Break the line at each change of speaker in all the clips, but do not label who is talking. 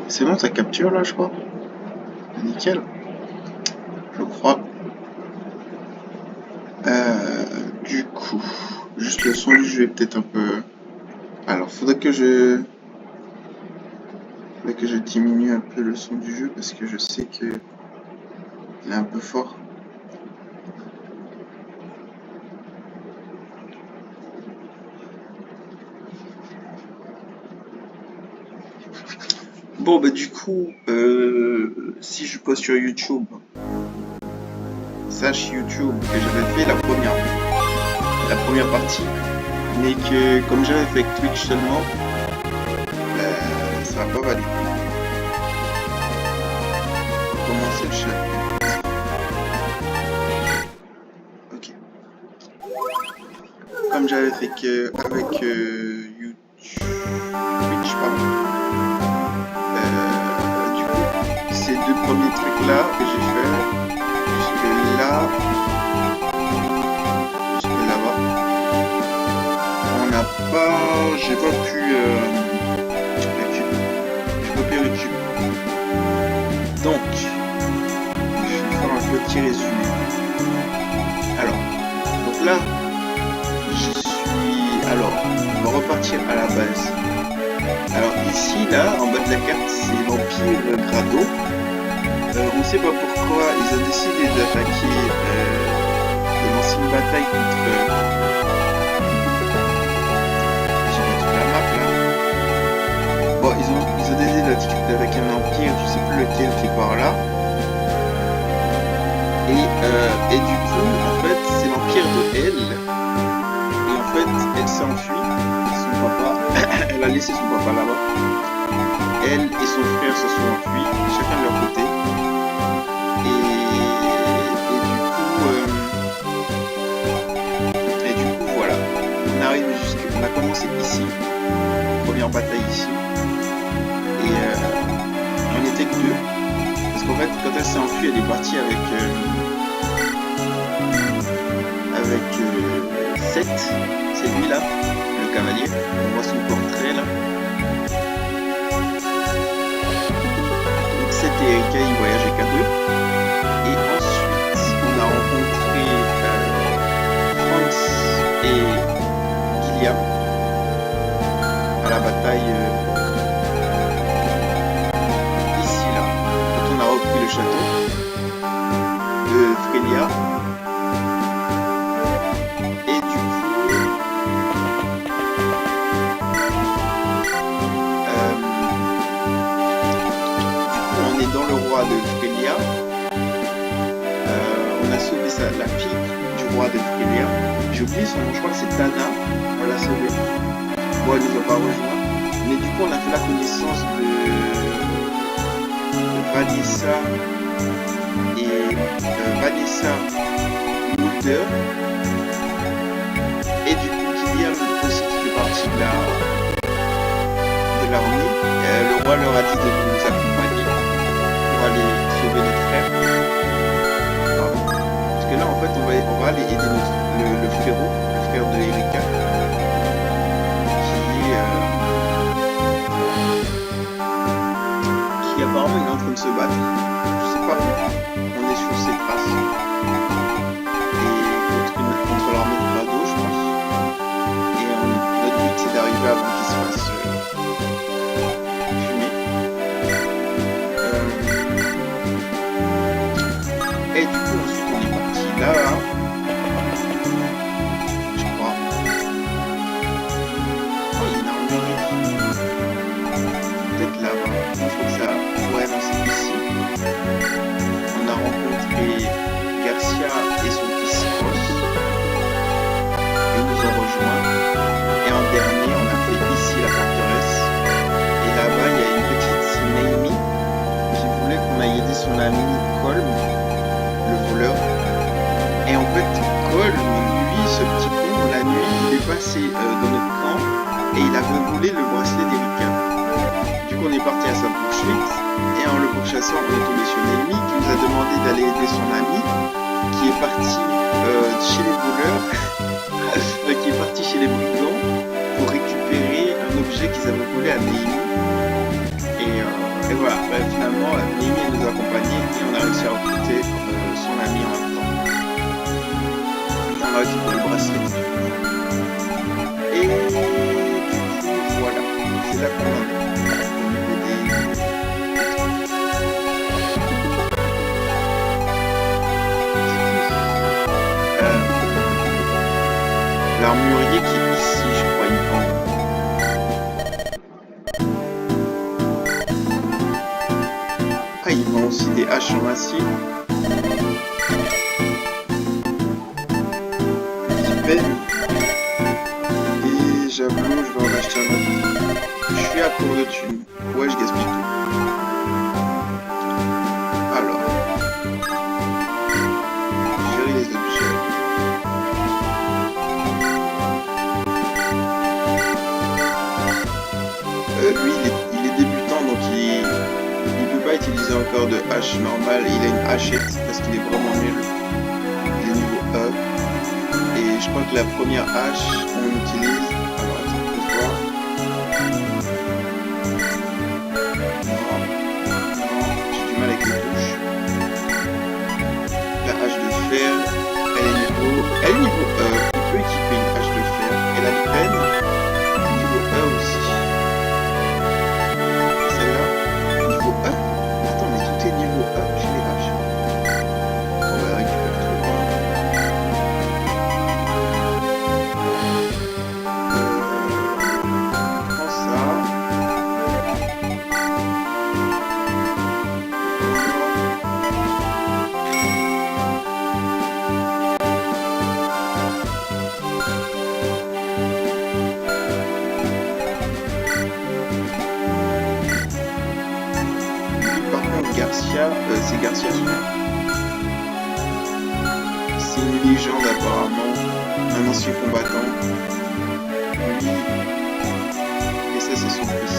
C'est bon, ça capture là, je crois. Nickel, je crois. Du coup, juste le son du jeu est peut-être un peu... Alors, faudrait que je diminue un peu le son du jeu parce que je sais que il est un peu fort. Bon, bah du coup, si je poste sur YouTube, sache YouTube que j'avais fait la première partie, mais que comme j'avais fait avec Twitch seulement, ça va pas valider. Pour commencer le chat. Ok. Comme j'avais fait que avec YouTube, Twitch, pardon. Du coup, ces deux premiers trucs là que j'ai fait jusque là, jusque là-bas, j'ai pas pu YouTube. Donc, je vais faire un petit résumé. Alors, donc là, alors, on va repartir à la base. Alors ici, là, en bas de la carte, c'est l'Empire Grado. On ne sait pas pourquoi ils ont décidé d'attaquer, de lancer une bataille contre... j'ai pas la map là. Bon, ils ont décidé d'attaquer un empire, je sais plus lequel, qui est par là. Et du coup, en fait, c'est l'empire de Elle. Et en fait, elle s'enfuit. Son papa, elle a laissé son papa là-bas. Elle et son frère se sont enfuis, chacun de leur côté. Et du coup, voilà. On a commencé ici, première bataille ici. Et on n'était que deux. Parce qu'en fait, quand elle s'est enfuie, elle est partie avec Seth. C'est lui là, le cavalier. On voit son portrait là. Donc Seth et Erika, ils voyageaient qu'à deux. Et ensuite, on a rencontré Franz et Gilliam à la bataille ici là. Quand on a repris le château de Frelia. Et du coup, on est dans le roi de Frelia. On a sauvé la fille du roi de Frelia. J'ai oublié son nom, je crois que c'est Tana. On l'a sauvée. Bon, elle nous a pas rejoint. Mais du coup, on a fait la connaissance de Vanessa et Vanessa Mulder. Et du coup, Gilliam aussi qui fait partie de l'armée. Le roi leur a dit de nous accompagner pour aller sauver notre frère. Parce que là, en fait, on va aller aider le frérot, le frère de Erika, qui apparemment est en train de se battre. Je sais pas où. On est sur ses traces. Et contre l'armée de Grado, je pense. Et notre but, c'est d'arriver avant qu'il se fasse fumer. Et du coup, ensuite, on est parti là. Je crois. Oh, il y a une armurerie. Peut-être là-bas. Je crois que ça... Ouais, non, c'est ici. On a rencontré Garcia et son fils Ross. Ils nous ont rejoints. Et en dernier, on a fait ici la forteresse. Et là-bas, il y a une petite Naomi qui voulait qu'on aille aider son ami Colm, le voleur. Et en fait, Colm, lui, ce petit con, la nuit, il est passé dans notre camp et il avait volé le bracelet d'Erika. Du coup, on est parti à sa poursuite. Et en le pourchassant, on est tombé sur Naomi qui nous a demandé d'aller aider son ami qui est parti chez les voleurs, qui est parti chez les brigands pour récupérer un objet qu'ils avaient volé à Naomi. Et Et voilà, bah, finalement, Mimi nous accompagnait et on a réussi à recruter son ami en même temps. On a récupéré le bracelet. Et du coup, voilà, c'est là qu'on en est. Au niveau des l'armurier qui est ici, je crois, il me semble. Ah, ils vendent aussi des haches en acier. Belle. Et j'avoue, je vais en acheter un autre. Je suis à court de thunes. Ouais, je gaspille tout. Alors, gérer les objets. Lui, il est débutant, donc il peut pas utiliser encore de hache normale. Il a une hachette parce qu'il est vraiment nul. Il est niveau E. Et je crois que la première hache qu'on utilise. Alors, attends, on peut voir. Non, j'ai du mal avec les touches. La hache de fer, elle est niveau E. Il peut équiper une hache de fer. Et la peine, niveau E aussi. Celle-là, niveau E. Attends, mais tout est niveau E chez les haches. On va récupérer tout. Prends ça. Par contre, Garcia, c'est Garcia celui-là. C'est une légende apparemment, un ancien combattant. Lui, et ça c'est son fils.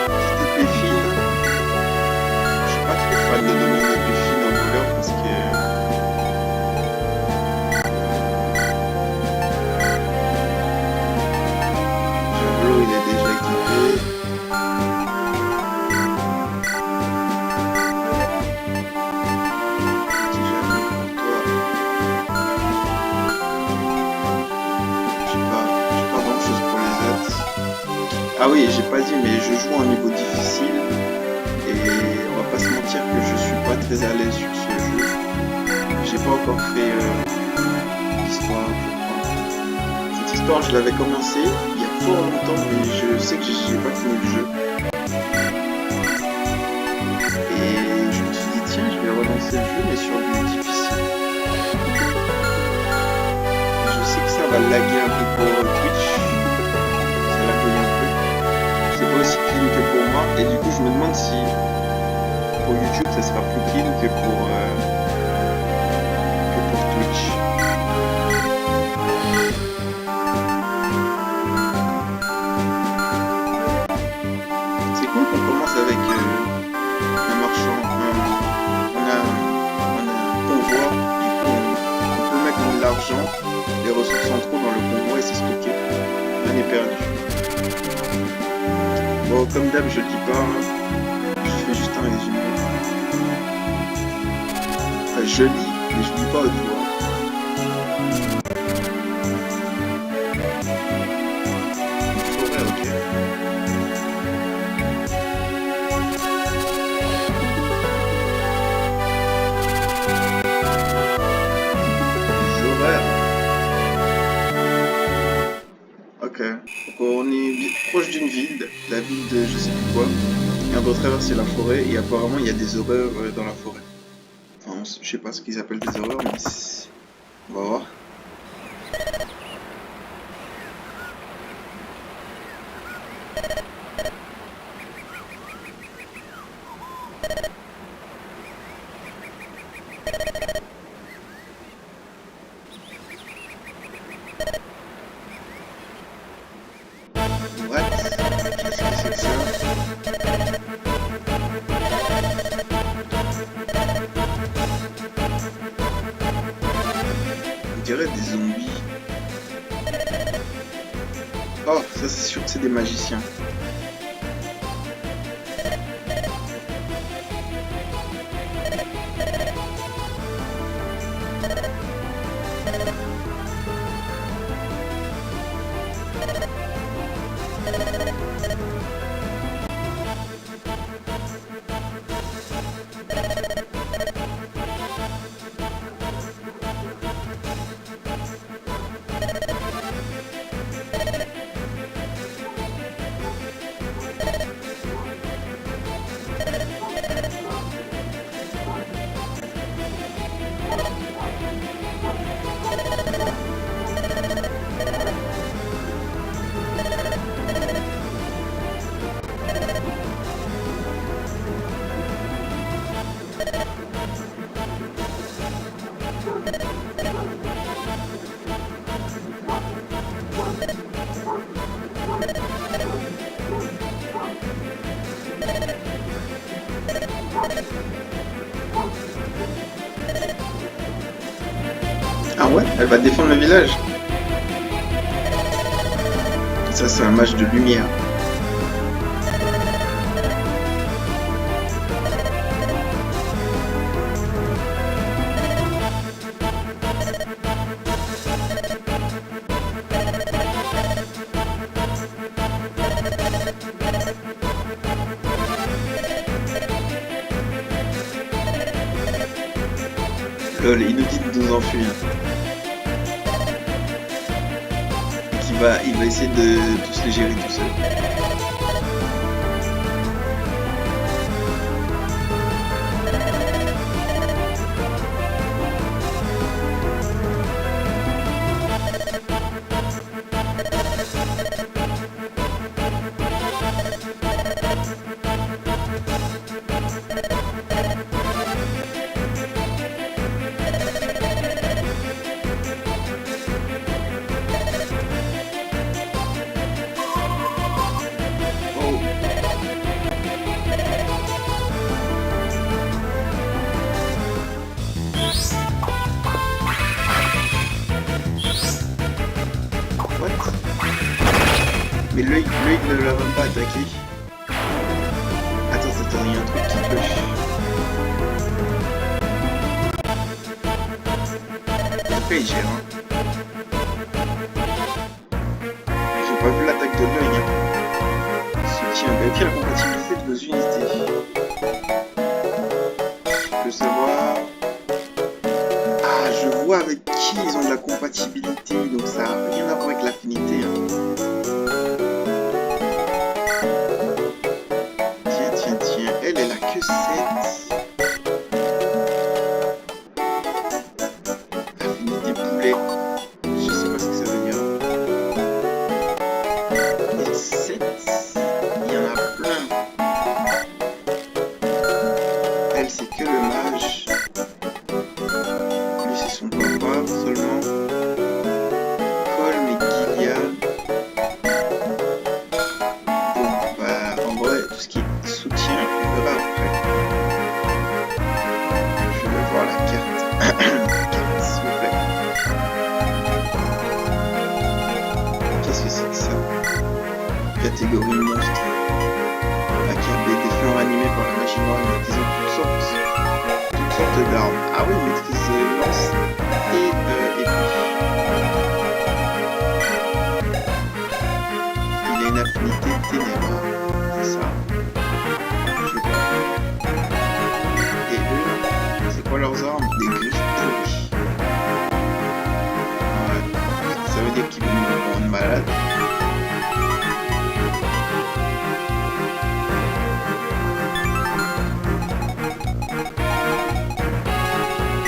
Petite épée fine. Je suis pas trop fan de donner une épée fine en voleur parce que Javelot il est déjà équipé. Petit javelot pour toi. J'ai pas grand chose pour les autres. Ah oui, j'ai pas dit, mais je joue à un niveau difficile et on va pas se mentir que je suis pas très à l'aise sur ce jeu. J'ai pas encore fait l'histoire, je crois. Cette histoire, je l'avais commencé il y a fort longtemps, mais je sais que j'ai pas fini le jeu. Et je me suis dit, tiens, je vais relancer le jeu, mais sur du difficile. Je sais que ça va laguer un peu pour Twitch. Ça lagueille un peu. C'est pas aussi clean que pour moi. Et du coup, je me demande si pour YouTube, ça sera plus clean que pour Twitch. C'est cool qu'on commence avec un marchand. On a un convoi. Du coup, on peut mettre de l'argent, des ressources en trop dans le convoi et c'est stocké. Rien n'est perdu. Bon, comme d'hab, je le dis pas. Je fais juste un résumé. Enfin, je lis, mais je lis pas haute voix. Une forêt, ok. Les horaires. Ok. Donc on est proche d'une ville, la ville de je sais plus quoi. Et on doit traverser la forêt et apparemment il y a des horreurs dans la forêt. Enfin, je sais pas ce qu'ils appellent des horreurs, mais on va voir. What? Qu'est-ce que c'est que ça? On dirait des zombies. Oh, ça c'est sûr que c'est des magiciens. Ah ouais, elle va défendre le village. Ça c'est un match de lumière. Lol, il nous dit de nous enfuir. Il va essayer de tous les gérer tout seul. Mais l'œil ne l'a même pas attaqué. Attends, il y a un truc qui cloche. Après il gère, hein. J'ai pas vu l'attaque de l'œil, hein. Soutien, vérifier la compatibilité de vos unités. Je peux savoir... Ah, je vois avec qui ils ont de la compatibilité, donc ça n'a rien à voir avec l'affinité, hein. Elle a que 7. Affinité poulet. Je sais pas ce que ça veut dire. Et 7. Il y en a plein. Elle, c'est que le mage. Lui, c'est son papa seulement. Colm et Gilead. Bon, bah, en vrai, tout ce qui est soutien, on verra après. Je vais voir la carte. S'il vous plaît. Qu'est-ce que c'est que ça? Catégorie monstre. La carte des défiants animés par la magie noire maîtrisant toutes sortes d'armes. Ah oui, maîtrise lance et épée. Il a une affinité ténèbres. C'est ça. Et eux, c'est quoi leurs armes? Des griffes pourries. Ouais. Ça veut dire qu'ils vont nous rendre malades.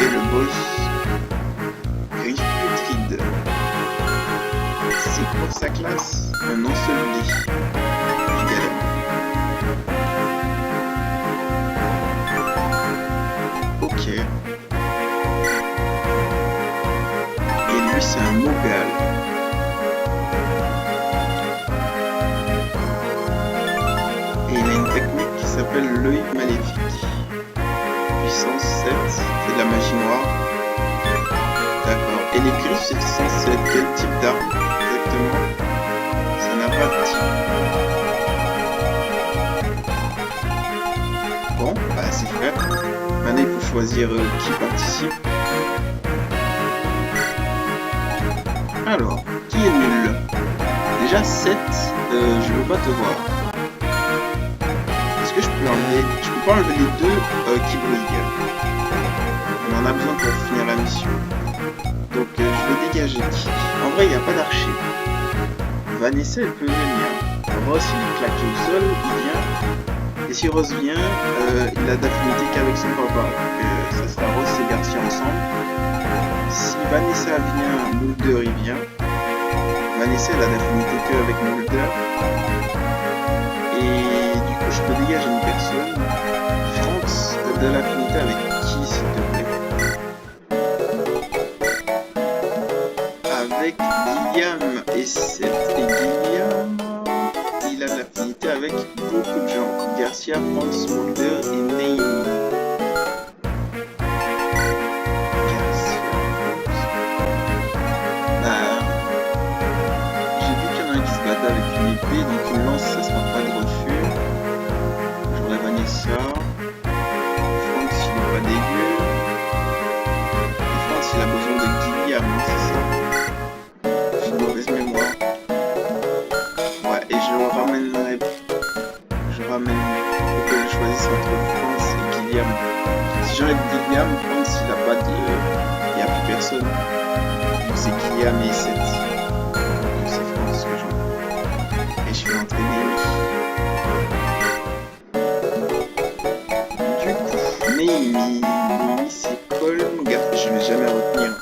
Et le boss, griffe putride. C'est quoi sa classe? Un enseveli. Également. Ok. Et lui, c'est un Mogal. Et il a une technique qui s'appelle l'œil maléfique. Puissance 7, c'est de la magie noire. D'accord. Et les griffes, c'est censé être quel type d'arme exactement? Ça choisir qui participe. Alors, qui est nul? Déjà 7, je veux pas te voir. Est-ce que je peux enlever? Je peux pas enlever les deux qui brillent. On en a besoin pour finir la mission. Donc je vais dégager qui? En vrai, il n'y a pas d'archer. Vanessa, elle peut venir. Ross, il est claqué au sol, il vient. Et si Ross vient, il a d'affinité qu'avec son papa. Donc ça sera Ross et Garcia ensemble. Si Vanessa vient, Mulder il vient. Vanessa, elle a d'affinité qu'avec Mulder. Et du coup, je peux dégager une personne. Franz, de l'affinité avec qui, s'il te plaît? Avec Guillaume et Seth. Et Guillaume, il a de l'affinité avec beaucoup de gens. Garcia, Franz, Mulder et Naomi. Garcia, bah, j'ai vu qu'il y en a un qui se battait avec une épée, donc une lance, ça sera pas de refus. J'aurais Vanessa. Franz, il est pas dégueu. Et Franz, il a besoin de Guillaume, hein, c'est ça? Faut que je choisisse entre France et Guillaume. Si j'enlève Guillaume, France il a pas de. Il n'y a plus personne. Donc c'est Guillaume et 7. Donc c'est France que j'enlève. Et je vais entraîner lui. Du coup, Naomi c'est Colm. Je vais jamais retenir.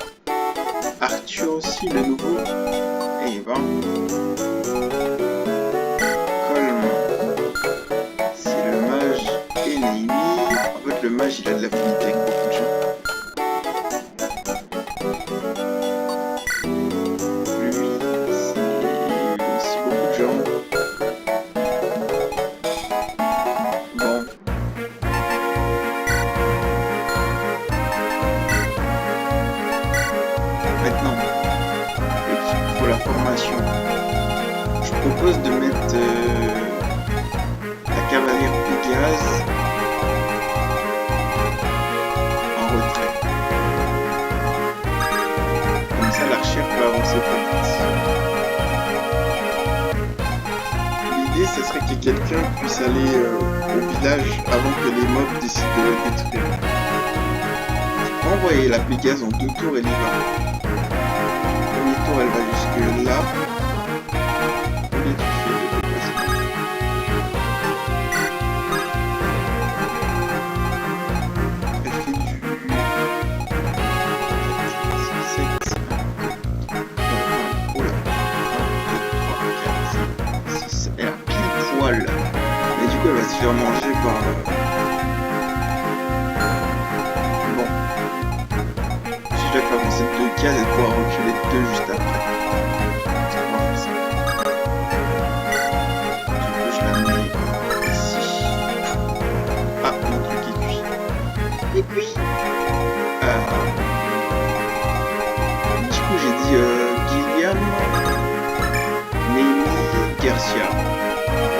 Arthur aussi, le nouveau. Et ben. Le mage, il a de l'affinité avec beaucoup de gens. Lui, c'est aussi beaucoup de gens. Bon. Maintenant, pour la formation, je propose de mettre la cavalière Pégase l'archer peut avancer plus vite. L'idée, ce serait que quelqu'un puisse aller au village avant que les mobs décident de le détruire. Je peux envoyer la Pégase en 2 tours, elle y va. Premier tour, elle va jusque là. Combien tu fais de déplacement? Elle fait du... Mais du coup elle va se faire manger par... Bon. Si je dois faire avancer 2 cases et pouvoir reculer 2 juste après. On va faire ça. Du coup je la mets ici. Ah, mon truc est cuit. Il est cuit. Du coup j'ai dit Guillaume, Naomi, Garcia.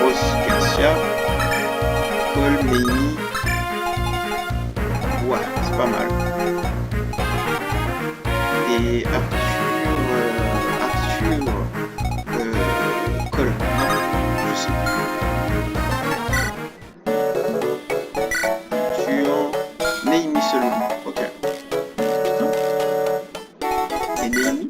Ross, Garcia, Colm, Naomi. Ouais, c'est pas mal. Et Arthur, Colm, non, je sais plus. Arthur, Naomi seulement, ok. Et Naomi?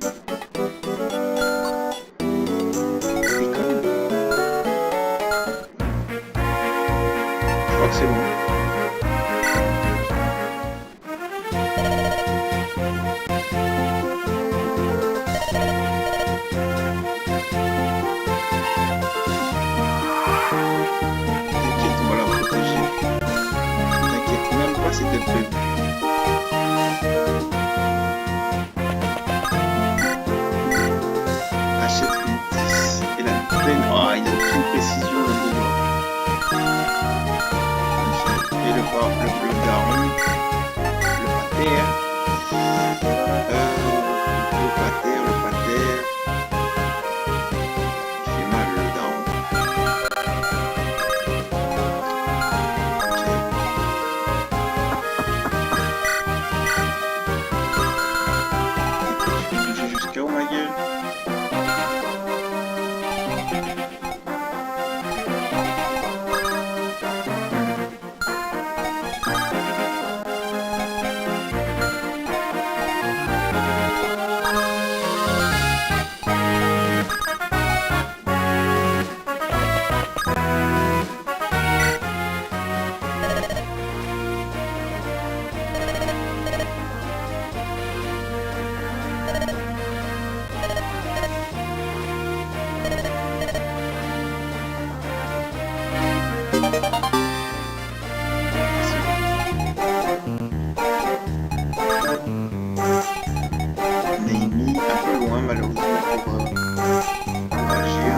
C'est bon. T'inquiète, on va la protéger. T'inquiète même pas, c'était prévu. Achète une 10. Et la peine. Oh, il a aucune précision le niveau. Et le daron, le pater, il fait mal le daron. Ok. malheureusement pour agir.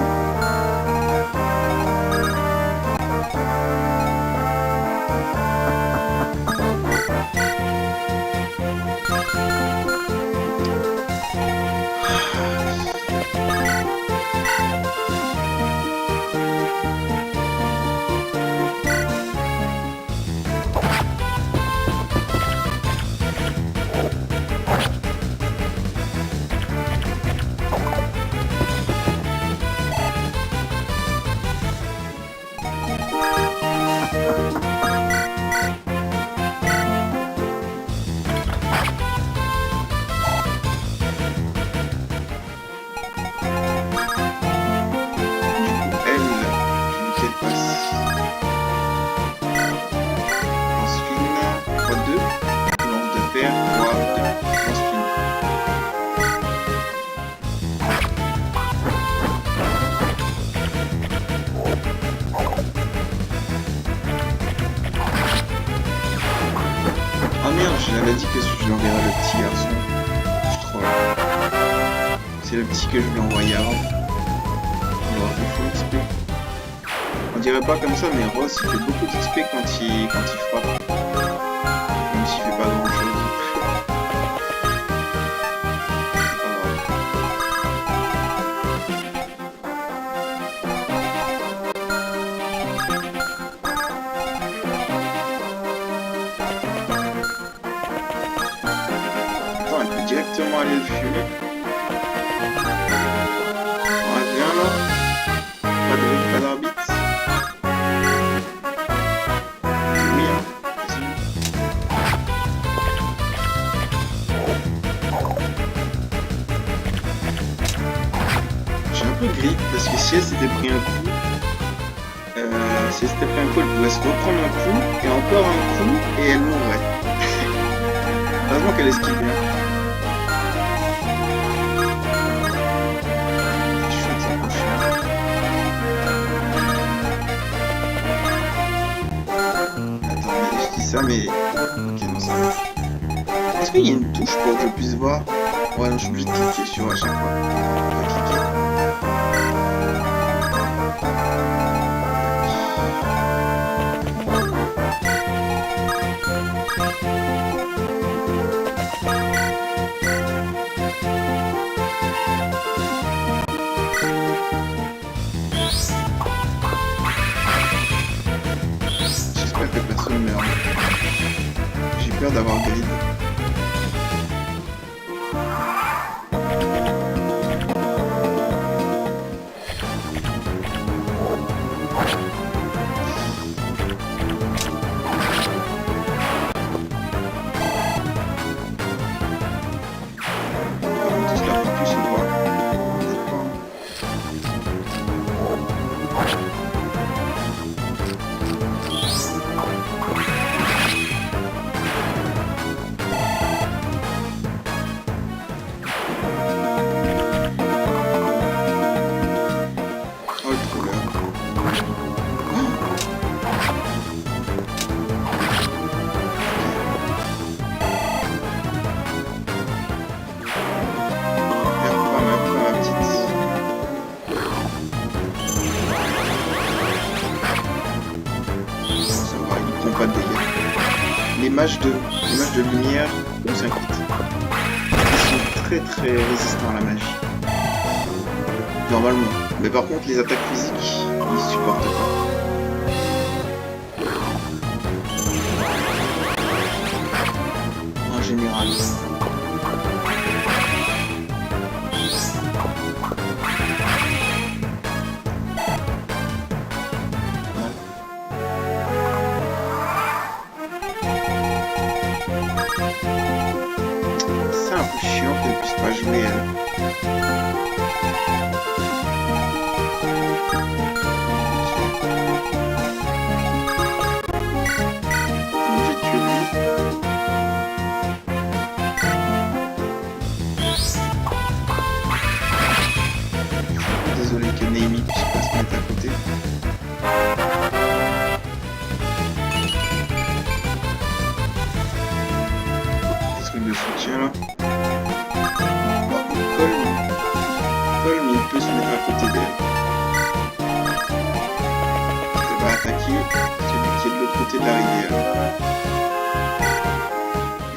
J'avais dit que je lui enverrais le petit garçon. Je troll. C'est le petit que je lui ai envoyé avant. Il aura fait full XP. On dirait pas comme ça, mais Ross il fait beaucoup d'XP quand il frappe. Même s'il fait pas grand chose. Directement aller le fumer. Ouais, viens là. Pas d'arbitre. Oui, hein. J'ai un peu gris parce que si elle s'était pris un coup, elle pouvait se reprendre un coup et encore un coup et elle mourrait. Heureusement qu'elle esquive bien. Ça, mais ok, non, ça va. Est-ce qu'il y a une touche pour que je puisse voir? Ouais, non, je suis obligé de cliquer sur à chaque fois. On va cliquer. J'espère que personne meurt. J'ai peur d'avoir grid. Les mages de lumière, on s'inquiète. Ils sont très résistants à la magie. Normalement. Mais par contre, les attaques physiques, ils supportent pas. En général. C'est un peu chiant qu'elle puisse pas jouer elle. Désolé que Naomi puisse pas se mettre à côté. Des trucs de soutien là. Oh, colle. de la rivière.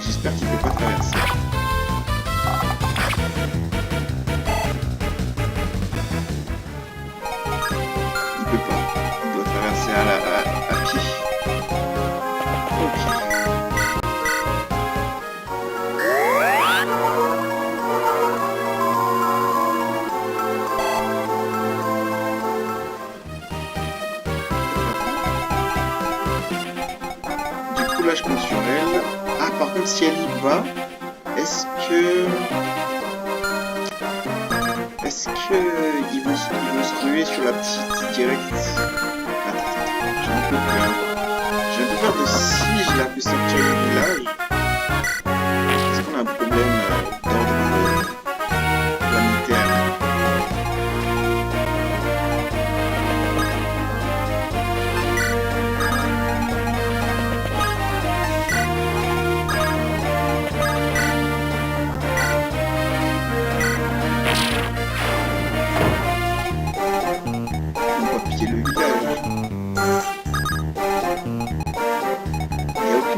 J'espère qu'il ne peut pas traverser. Il peut pas. Il doit traverser à pied. Ok. Là je compte sur elle. Ah par contre si elle y va, est-ce que ils vont se ruer sur la petite direct? Attends, j'ai un peu peur. J'ai un peu peur de si je la fais sortir du village. Est-ce qu'on a un problème d'ordre planétaire?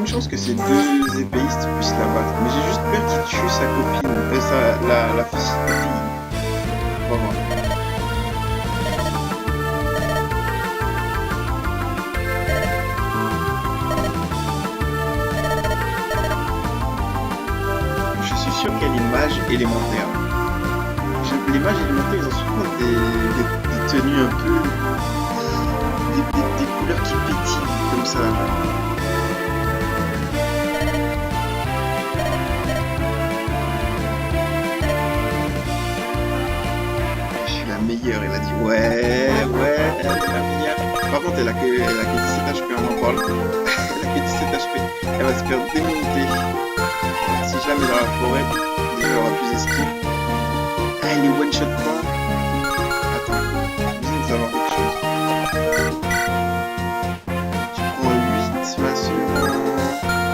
Chance que ces deux épéistes puissent la battre, mais j'ai juste peur qu'il tue sa copine, la fille. On va voir. Je suis sûr qu'il y a une mage élémentaire. Les mages élémentaires, ils ont souvent des tenues un peu... des couleurs qui pétillent, comme ça. Elle a dit ouais, elle est la meilleure. Par contre, elle a que 17 HP, on en parle. Elle a que 17 HP. Elle va se faire démonter. Si je la mets dans la forêt, déjà elle aura plus esquive. Ah, elle est one shot pas. Attends, je vais savoir quelque chose. Tu prends 8, ma soeur.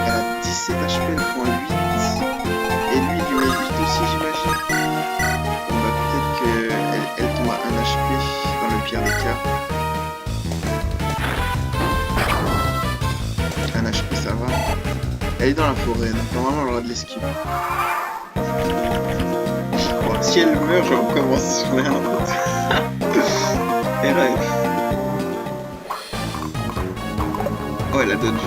Elle a 17 HP, elle prend 8. Et lui, il lui met 8 aussi, j'imagine. Elle tombe à 1 HP dans le pire des cas. 1 HP ça va. Elle est dans la forêt, donc normalement elle aura de l'esquive. Bon, si elle meurt, je recommence sur rien d'autre. Et rêve. Oh, elle a dodge.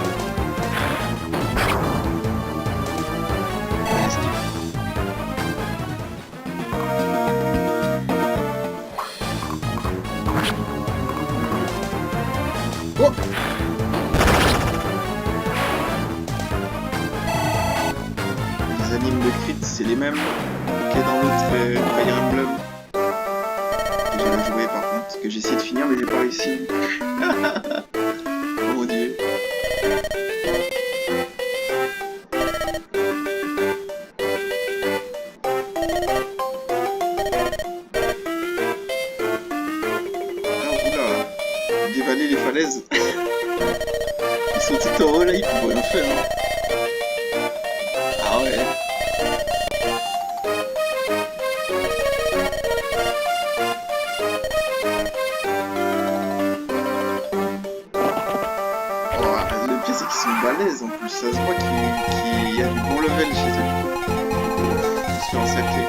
Oh! Les animes de crit, c'est les mêmes que dans l'autre Fire Emblem. Que j'ai joué par contre, que j'ai essayé de finir mais j'ai pas réussi. Oh mon dieu. Dévaler les falaises. Ils sont tout en haut là, ils peuvent rien faire. Hein. Ah ouais. Oh, le pire c'est qu'ils sont balèzes en plus, ça se voit qu'il y a du bon level chez eux. Je suis encerclé.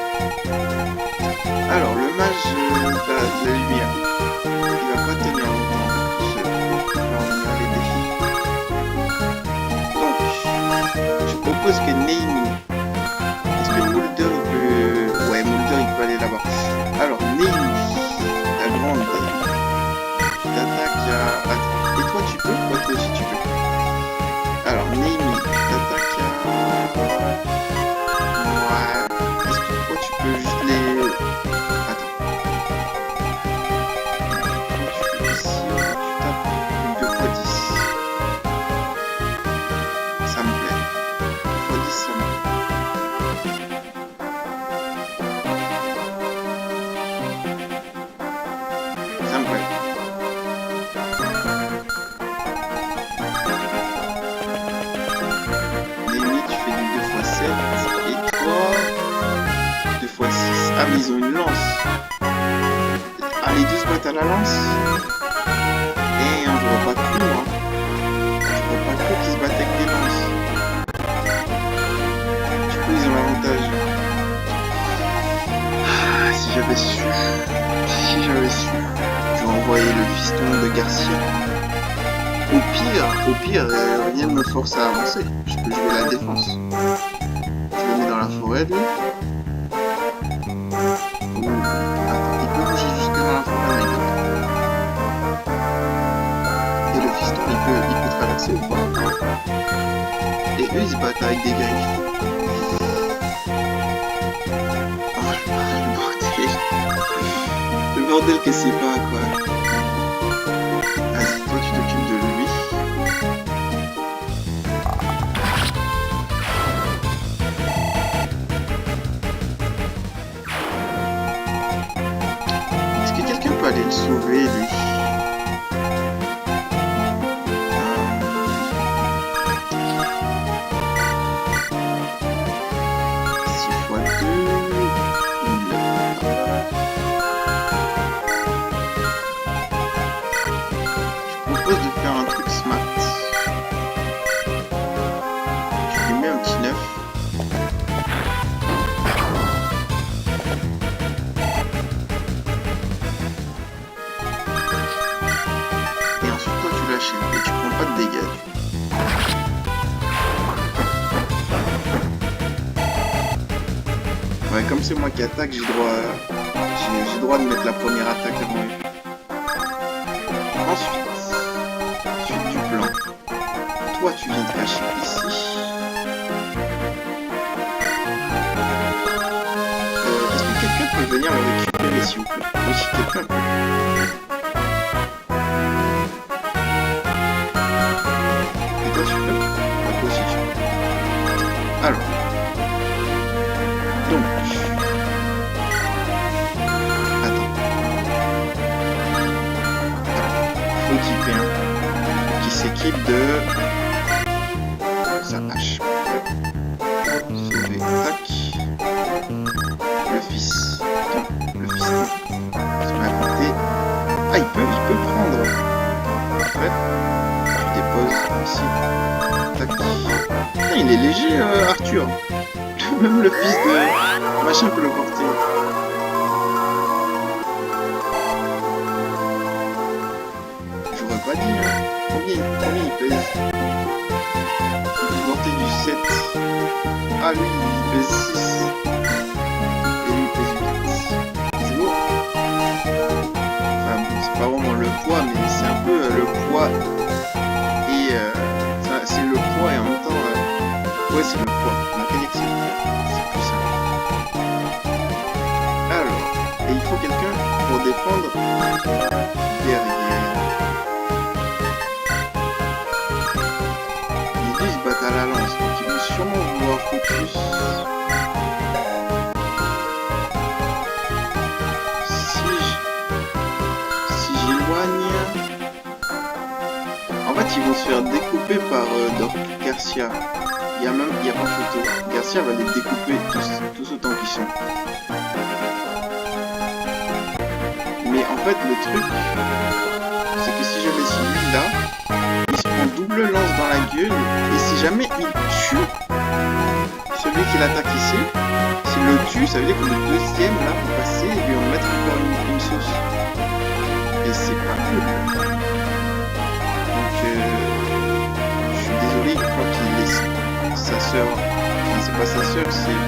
Alors le mage de la lumière, il va pas tenir longtemps. Je propose que Neimi. Est-ce que Mulder il peut... Ouais, Mulder il peut aller là-bas. Alors, Neimi, la grande, qui t'attaque à... Attends. Et toi tu peux? Ouais, toi aussi tu peux. Alors, Neimi, t'attaque à... Ouais. Est-ce que toi tu peux juste les... Attends. Tu fais ici, tu tapes 2 x 10. Ça me plaît. Ça me plaît. Limite, tu fais du 2 x 7 et toi 2 x 6. Ah, mais ils ont une lance. Ah, les deux se battent à la lance. Et on ne voit pas tout, hein. Je vois pas avantage. Ah, si j'avais su, j'aurais envoyé le fiston de Garcia. Au pire, rien ne me force à avancer. Je peux jouer la défense. Je le mets dans la forêt, lui. Attends, il peut bouger jusque dans la forêt, mais il peut pas. Et le fiston, il peut traverser ou pas? Et eux, ils se battent avec des griffes. Oh, le bordel. Le bordel que c'est pas, quoi. Vas-y, toi, tu t'occupes de lui. Est-ce que quelqu'un peut aller le sauver, lui? 6 fois 2... Je propose de faire un truc smart. Je lui mets un petit 9. Et ensuite toi tu l'achètes et tu prends pas de dégâts. Ouais, comme c'est moi qui attaque, j'ai droit de mettre la première attaque avant lui. Suite du plan. Toi tu viens te cacher ici. Est-ce que quelqu'un peut venir me récupérer s'il vous plaît? Oui, si quelqu'un peut. Et toi tu peux? Ouais, toi aussi tu peux. Alors. Donc. Attends. Faut équiper un. Qui s'équipe de sa hache. Sauver. Tac. Le fils. Attends, le fils. Tu m'as compté. Ah, il peut prendre. Parfait. Tu déposes ici. Tac. Putain, il est léger, Arthur. Même le fils de machin peut le porter. J'aurais pas dit, hein. Combien il pèse? Il peut porter du 7. Ah, lui, il pèse 6. Et lui, il pèse 8. C'est lourd. Enfin, bon, c'est pas vraiment le poids, mais c'est un peu le poids. Et c'est le poids et en même temps... ouais, c'est le poids. On a qu'à dire que c'est le poids. C'est plus simple. Alors, et il faut quelqu'un pour défendre derrière. Les deux se battent à la lance, donc ils vont sûrement vouloir focus. Si j'éloigne... En fait, ils vont se faire découper par Doc Garcia. Il y a pas photo. Garcia va les découper tous autant qu'ils sont. Mais en fait, le truc, c'est que si je mets celui-là, il se prend double lance dans la gueule. Et si jamais il tue celui qui l'attaque ici, s'il le tue, ça veut dire que le deuxième là peut passer et lui en mettre encore une sauce. Et c'est pas cool. Donc, je suis désolé, je crois qu'il laisse sa sœur. Enfin, c'est pas sa sœur, c'est.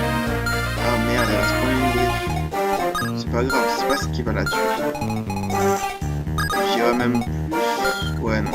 Ah merde, elle va se prendre une griffe. C'est pas grave, c'est pas ce qui va la tuer. J'irai même plus. Ouais, non.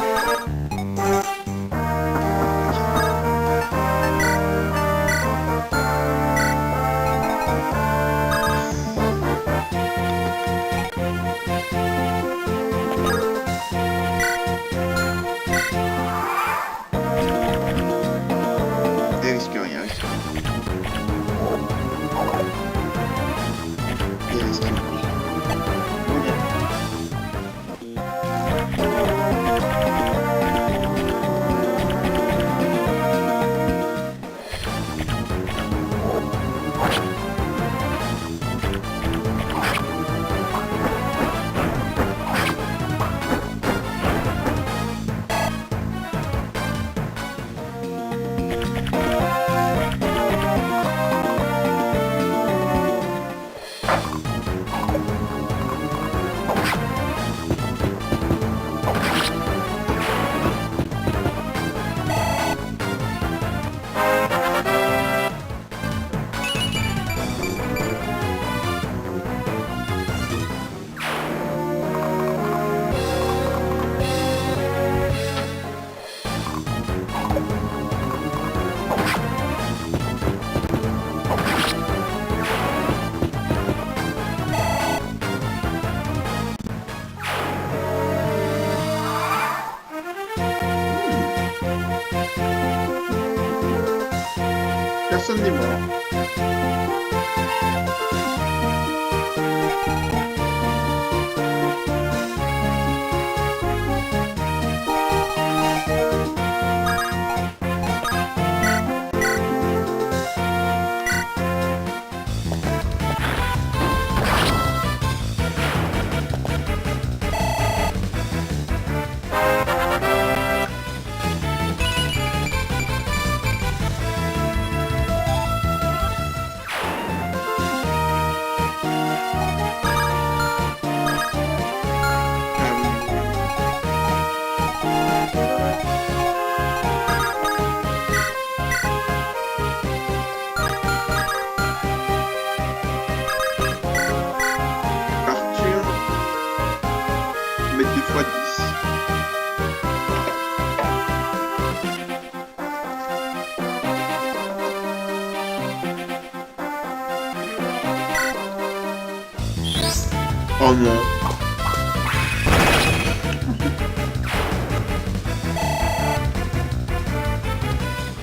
Oh non.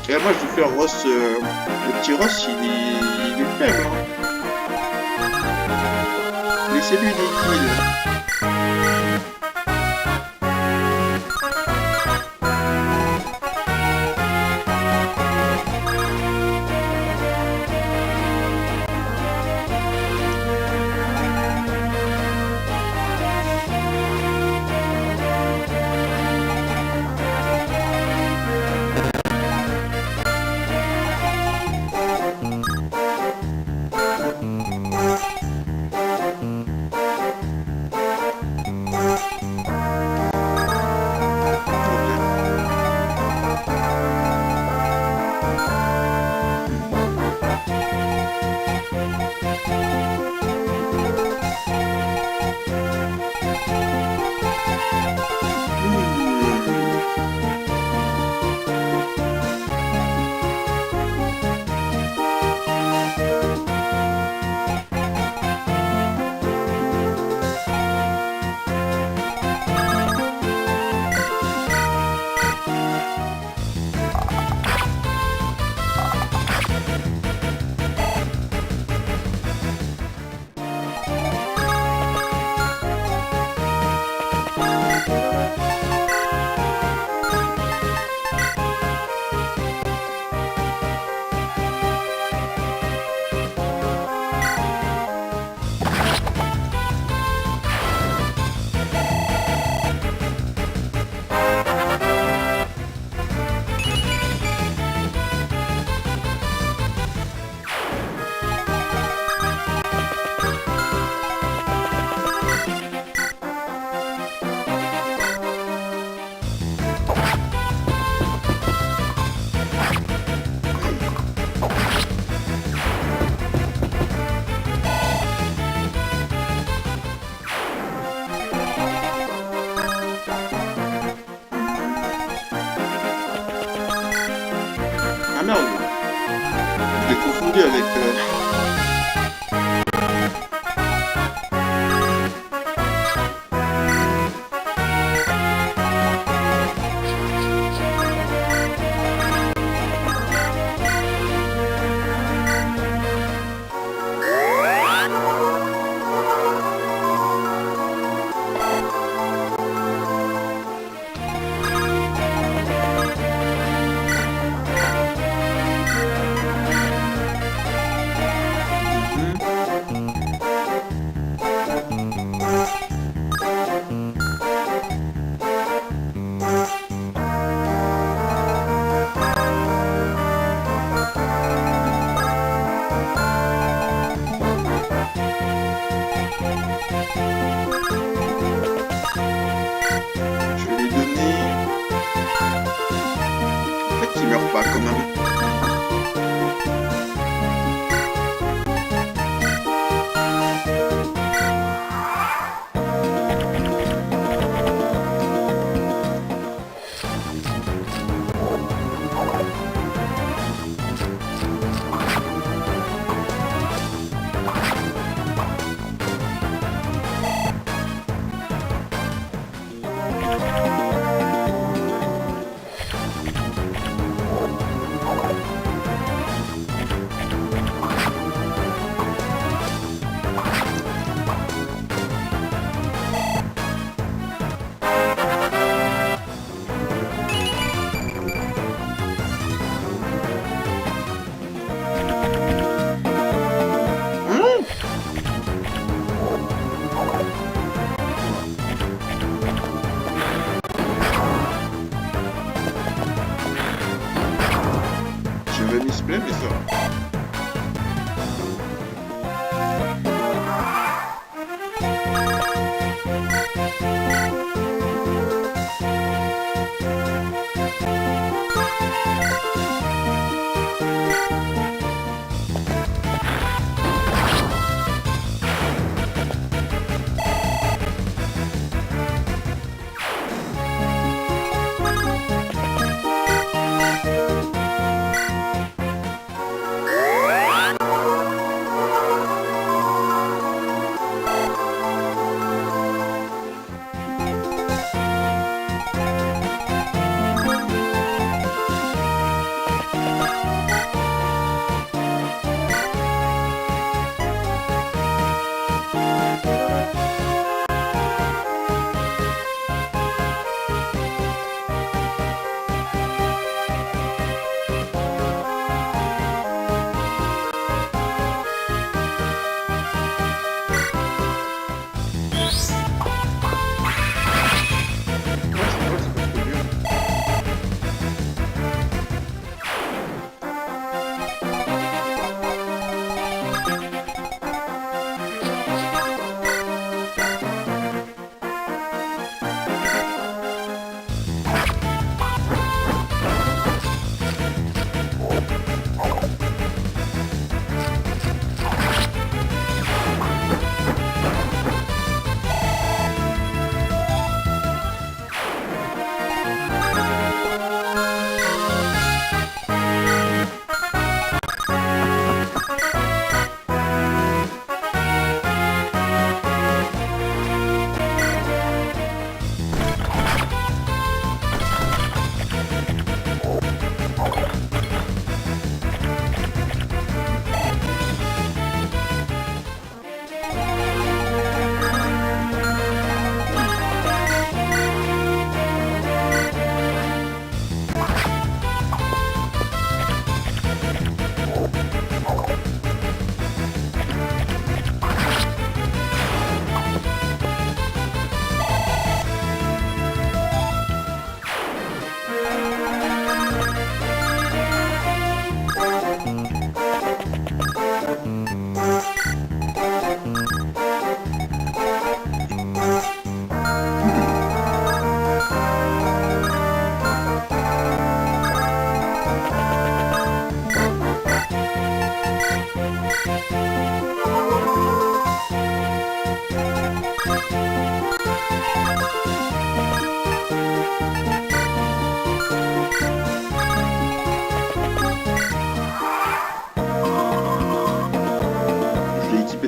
Et moi je vais faire Ross, le petit Ross il est faible hein. Laissez-lui des kills. Ah merde, je l'ai confondu avec... Je vais lui donner... En fait, il meurt pas quand même.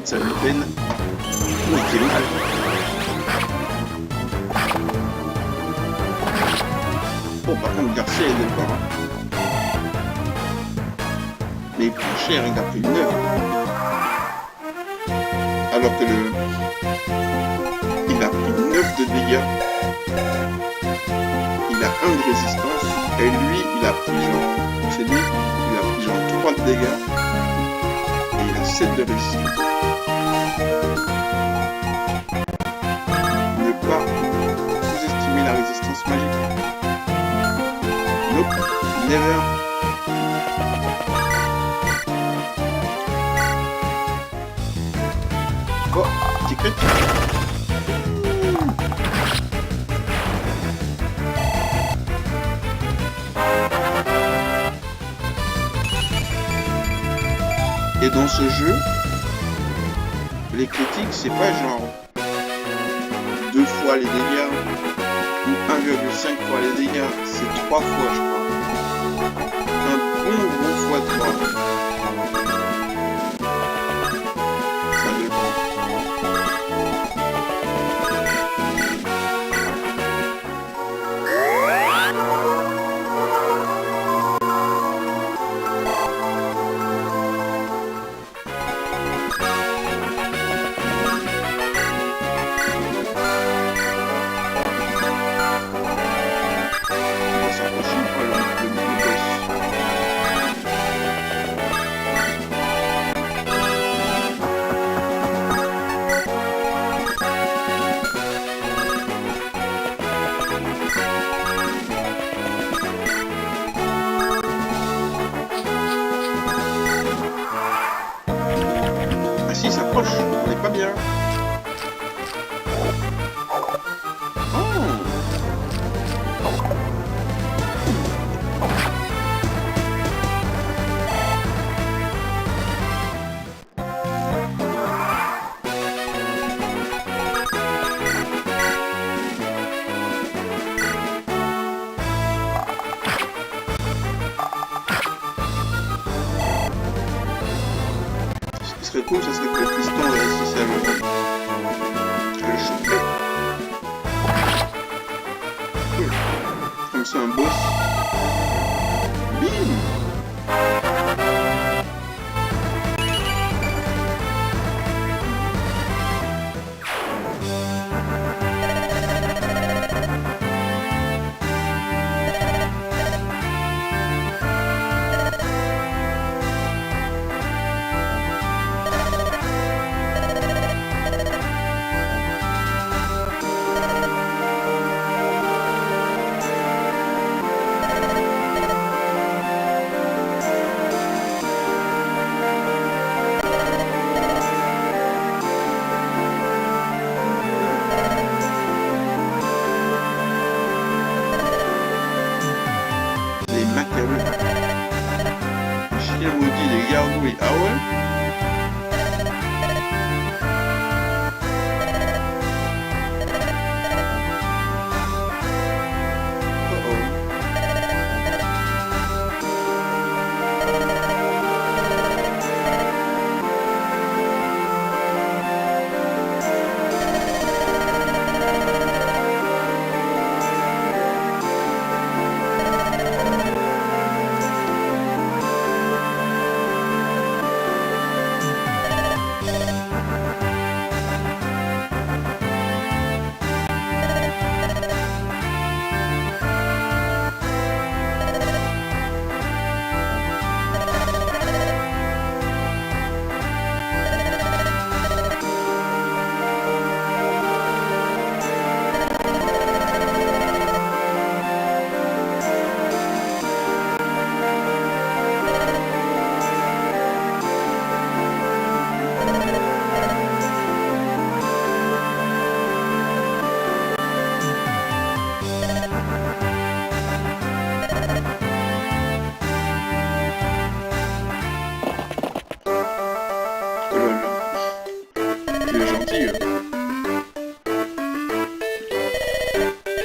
fait sa peine. Oh, il fait mal. Bon, par contre, Garcia, il est pas. Mais il prend cher, il a pris 9. Alors que il a pris 9 de dégâts. Il a 1 de résistance. Et lui, il a pris genre... C'est lui, il a pris genre 3 de dégâts. Et il a 7 de résistance. Ne pas sous-estimer la résistance magique. Nope, never. Oh, petit crit. Et dans ce jeu, les critiques, c'est pas genre 2 fois les dégâts ou 1,5 fois les dégâts, c'est 3 fois, je crois. Un bon fois 3. Ça dépend. Il s'approche, on n'est pas bien. Ce qui serait cool, ça serait que le piston réussisse à le choper. Cool. Comme ça, un boss. Bim! Chien maudit des gargouilles. Ah ouais?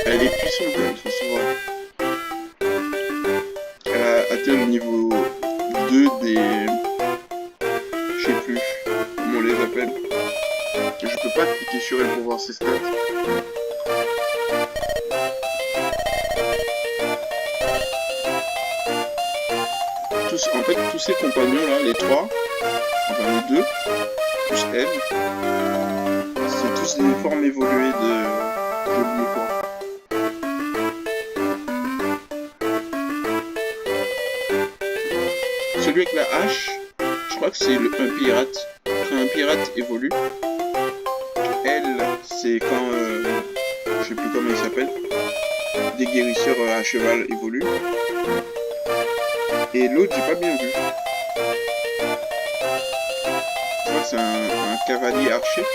Elle est puissante, il faut savoir. Elle a atteint le niveau 2 des... Je sais plus comment on les s'appelle. Je peux pas cliquer sur elle pour voir ses stats. En fait, tous ces compagnons là, les trois, enfin les deux, plus elle, c'est tous des formes évoluées de... J'ai oublié quoi. Celui avec la hache, je crois que c'est un pirate. Quand un pirate évolue, elle, c'est quand, je sais plus comment il s'appelle, des guérisseurs à cheval évoluent. Et l'autre, j'ai pas bien vu. Je crois que c'est un cavalier archer.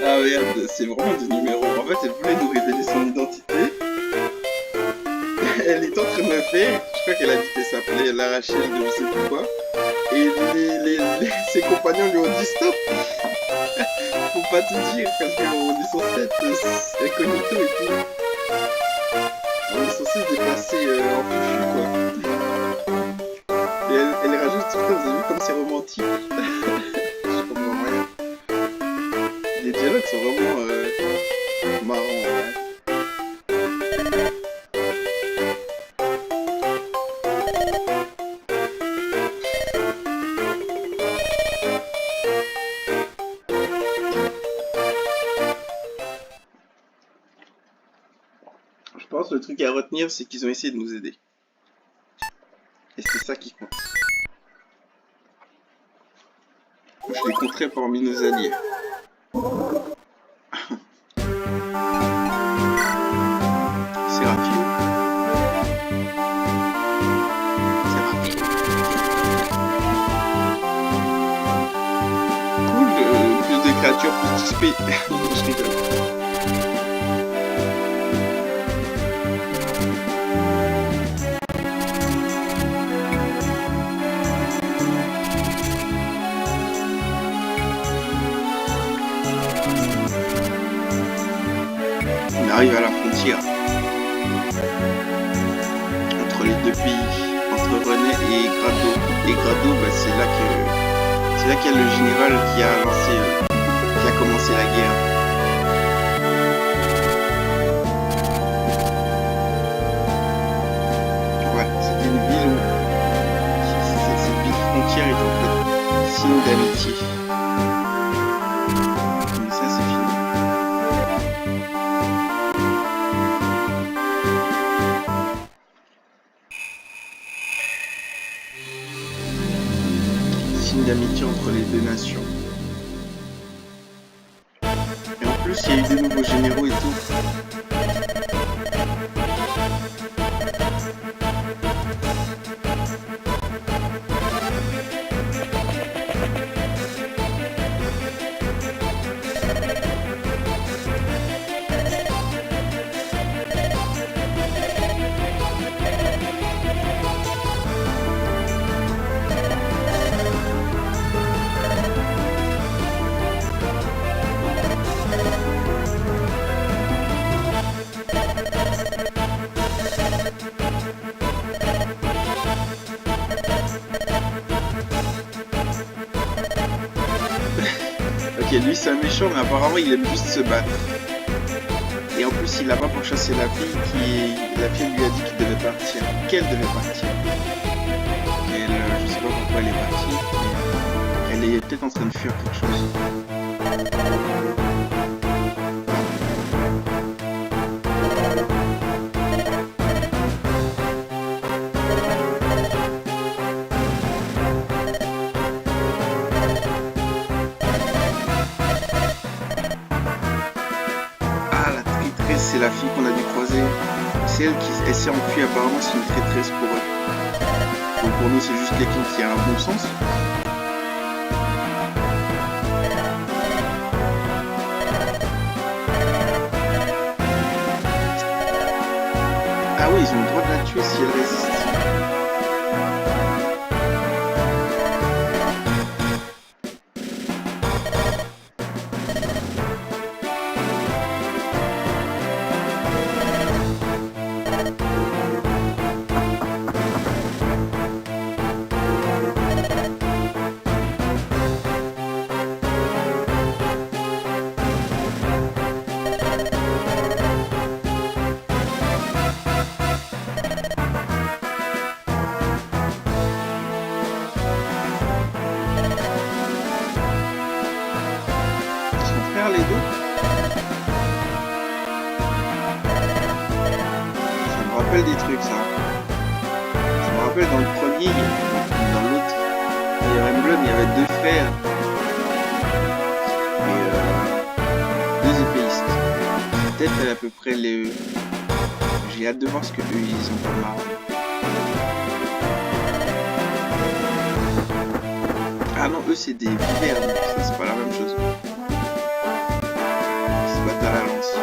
Ah merde, c'est vraiment des numéros. En fait, elle voulait nous révéler son identité. Elle est en train de le faire. Je crois qu'elle a dit qu'elle s'appelait la Rachel de je sais plus quoi. Et ses compagnons lui ont dit stop. Faut pas tout dire parce qu'on est censé être incognito et tout. On est censé se déplacer en fufu quoi. Et elle rajoute tout ça, vous avez vu comme c'est romantique. Je comprends rien. Les dialogues sont vraiment marrants. Ouais. Je pense que le truc à retenir, c'est qu'ils ont essayé de nous aider. Et c'est ça qui compte. Je les compterai parmi nos alliés. Séraphine. Séraphine. Cool, plus de créatures, plus d'XP. Je rigole. On arrive à la frontière entre les deux pays, entre René et Grado. Et Grado, bah, c'est là qu'il y a le général qui a commencé la guerre. Ouais, c'était une ville où cette ville frontière est en fait signe d'amitié. Mais ça, c'est fini. D'amitié entre les deux nations. Et en plus, il y a eu des nouveaux généraux et tout. Ok, lui c'est un méchant, mais apparemment il aime juste se battre. Et en plus il l'a pas pour chasser la fille la fille lui a dit qu'il devait partir, qu'elle devait partir. Je sais pas pourquoi elle est partie, mais elle est peut-être en train de fuir quelque chose. elle s'est enfuie, apparemment c'est une traîtresse pour eux. Donc pour nous c'est juste quelqu'un qui a un bon sens. Ah oui, ils ont le droit de la tuer si elle résiste. Les deux. Ça me rappelle des trucs, ça. Ça me rappelle dans le premier, dans l'autre, il y avait Emblem, il y avait deux frères et deux épéistes. Peut-être à peu près les. J'ai hâte de voir ce que eux ils ont comme arme. Ah non, eux c'est des vivers, donc ça c'est pas la même chose. À la lance.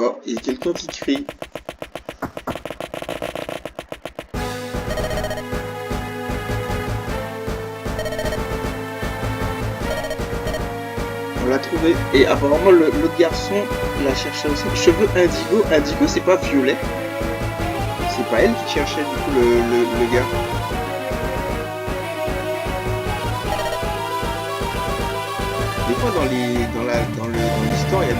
Oh, il y a quelqu'un qui crie. On l'a trouvé. Et apparemment, l'autre garçon l'a cherché aussi. Cheveux indigo. Indigo, c'est pas violet. C'est pas elle qui cherchait, du coup, le gars. Des fois, dans l'histoire, il y a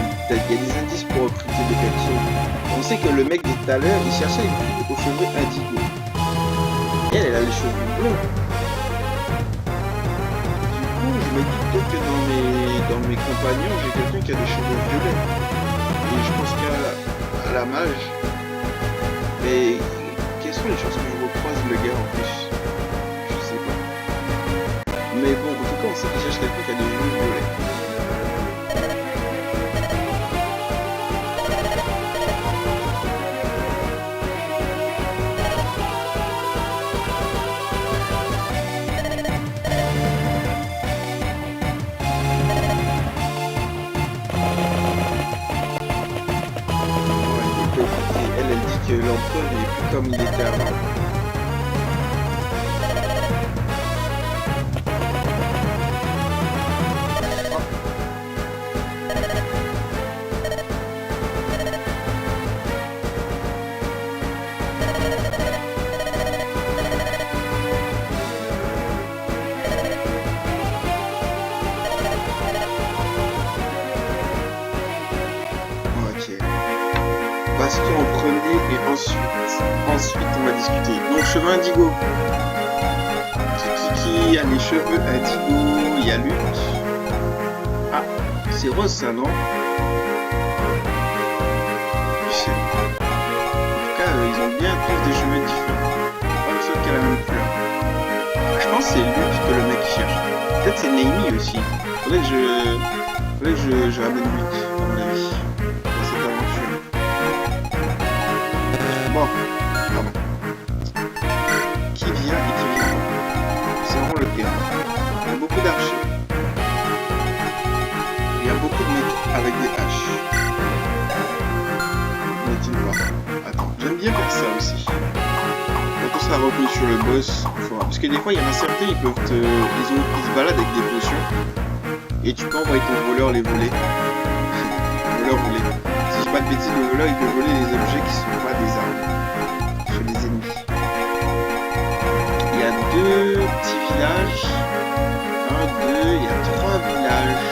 des indices pour recruter des personnes. On sait que le mec de tout à l'heure, il cherchait une fille aux cheveux indigo. Et elle a les cheveux bleus. Du coup, je me dis peut-être que dans mes compagnons, j'ai quelqu'un qui a des cheveux violets. Et je pense qu'à la mage. Mais quelles sont les chances que je recroise le gars en plus? Je sais pas. Mais bon, en tout cas, on sait qu'il cherche quelqu'un qui a des cheveux violets. Elle dit que l'empereur n'est plus comme il était avant. Baston en premier et ensuite on va discuter. Donc cheveux indigo. Qui a les cheveux indigo? Il y a Lutte. Ah, c'est rose ça, non? Je sais. En tout cas, ils ont bien tous des cheveux différents. Pas le seul qui a la même couleur. Je pense que c'est Lutte que le mec cherche. Peut-être c'est Neimi aussi. Faudrait que Là, je ramène 8, à mon avis, dans cette aventure. Bon, pardon. Qui vient et qui vient pas. C'est vraiment le terrain. Il y a beaucoup d'archers. Il y a beaucoup de mecs avec des haches. N'est-il pas? Attends, j'aime bien faire ça aussi. Quand on sera revenu sur le boss, parce que des fois, il y en a certains, ils se baladent avec des potions. Et tu peux envoyer ton voleur les voler. Voleur voler. Si je dis pas de bêtises, le voleur il peut voler les objets qui sont pas des armes chez les ennemis. Il y a 2 petits villages. 1, 2, il y a 3 villages.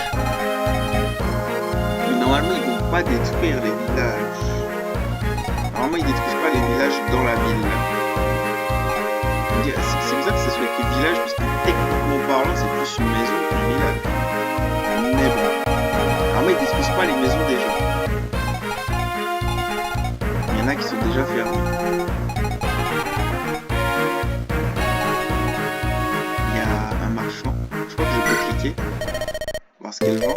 Mais normalement ils vont pas détruire les villages. Normalement ils détruisent pas les villages dans la ville. C'est bizarre que ça soit écrit village parce que techniquement parlant c'est plus une maison qu'un village. Mais bon, normalement ils détruisent pas les maisons des gens. Il y en a qui sont déjà fermées. Il y a un marchand. Je crois que je peux cliquer. Voir ce qu'elle vend.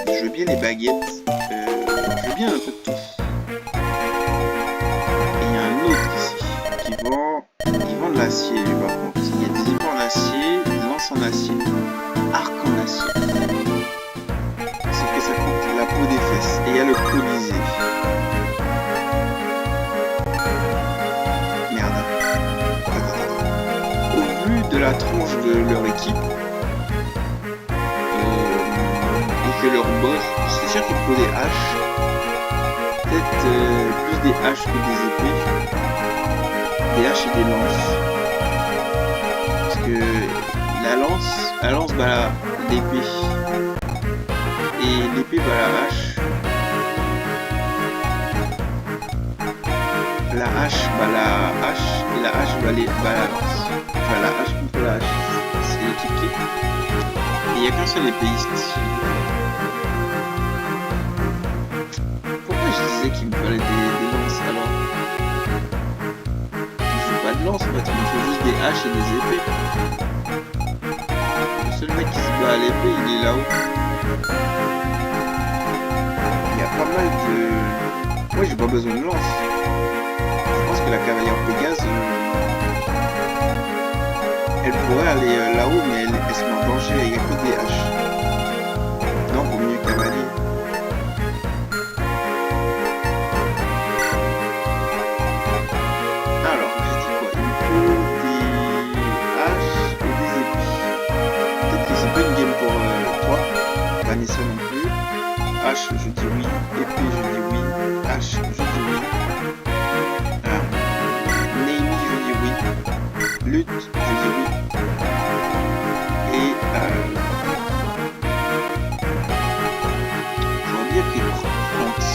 Je veux bien les baguettes. Je veux bien un peu de tout. Et il y a un autre ici qui vend de l'acier par contre. Il y a des épées en acier, des lances en acier, arc en acier. Sauf que ça coûte la peau des fesses. Et il y a le Colisée. Merde. Attends. Au vu de la tronche de leur équipe, et que leur boss, c'est sûr qu'il faut des haches. Peut-être plus des haches que des épées. Des haches et des lances. Parce que la lance bat l'épée. Et l'épée bat la hache. La hache bat la hache. Et la hache bat la lance. Enfin la hache contre la hache. C'est équipier. Et il n'y a qu'un seul épéiste. Pourquoi je disais qu'il me fallait des lances alors? Pas de lance en fait, il me faut juste des haches et des épées. Le seul mec qui se bat à l'épée, il est là-haut. Il y a pas mal de... Moi j'ai pas besoin de lance. Je pense que la cavalière Pégase, elle pourrait aller là-haut, mais elle se met en danger, il n'y a que des haches. Non, vaut mieux cavalier. Ça non plus. H, je dis oui. Épée, je dis oui. H, je dis oui. Némi, je dis oui. Lutte, je dis oui. Et j'aurais bien pris France.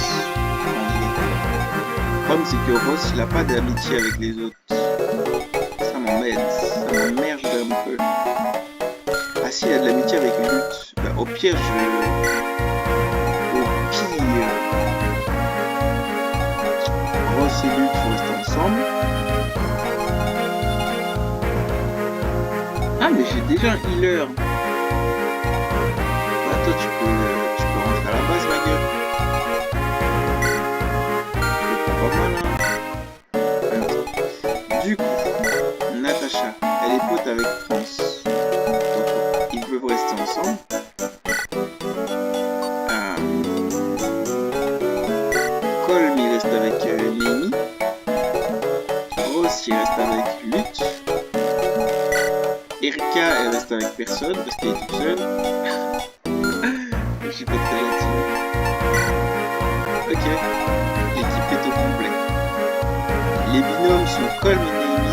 Le problème, c'est que Ross, il a pas d'amitié avec les autres. Ça m'emmerde. Ça m'emmerde un peu. Ah si, il a de l'amitié avec Lutte. Bah, au pire, Ross et Lutte faut rester ensemble. Ah, mais j'ai déjà un healer. Bah, toi, tu peux rentrer à la base, ma gueule. C'est pas mal, hein. Du coup, Natacha, elle est pote avec France. Donc, ils peuvent rester ensemble. Colm, il reste avec Némi. Ross, il reste avec Lutte. Erika, elle reste avec personne parce qu'elle est toute seule. Je suis pas très gentil. Ok, l'équipe est au complet. Les binômes sont Colm et Némi,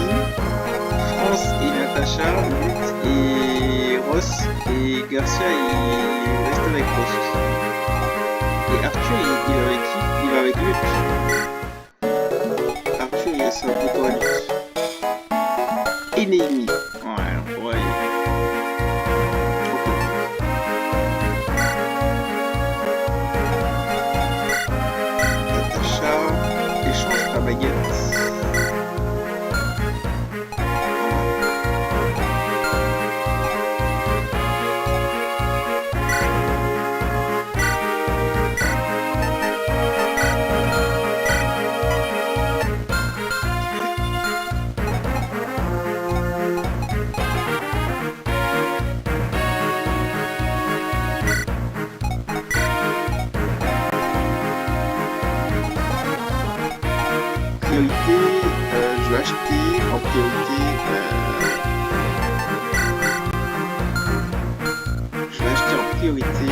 France et Natacha, Lutte et Ross, et Garcia il reste avec Ross aussi. Et Arthur il va avec qui? Il va avec Lutte. Arthur il reste un poteau à Lutte. Et Némi. Ouais, on pourrait Natacha, échange ta baguette. priorité, je vais acheter en priorité. Je vais acheter en priorité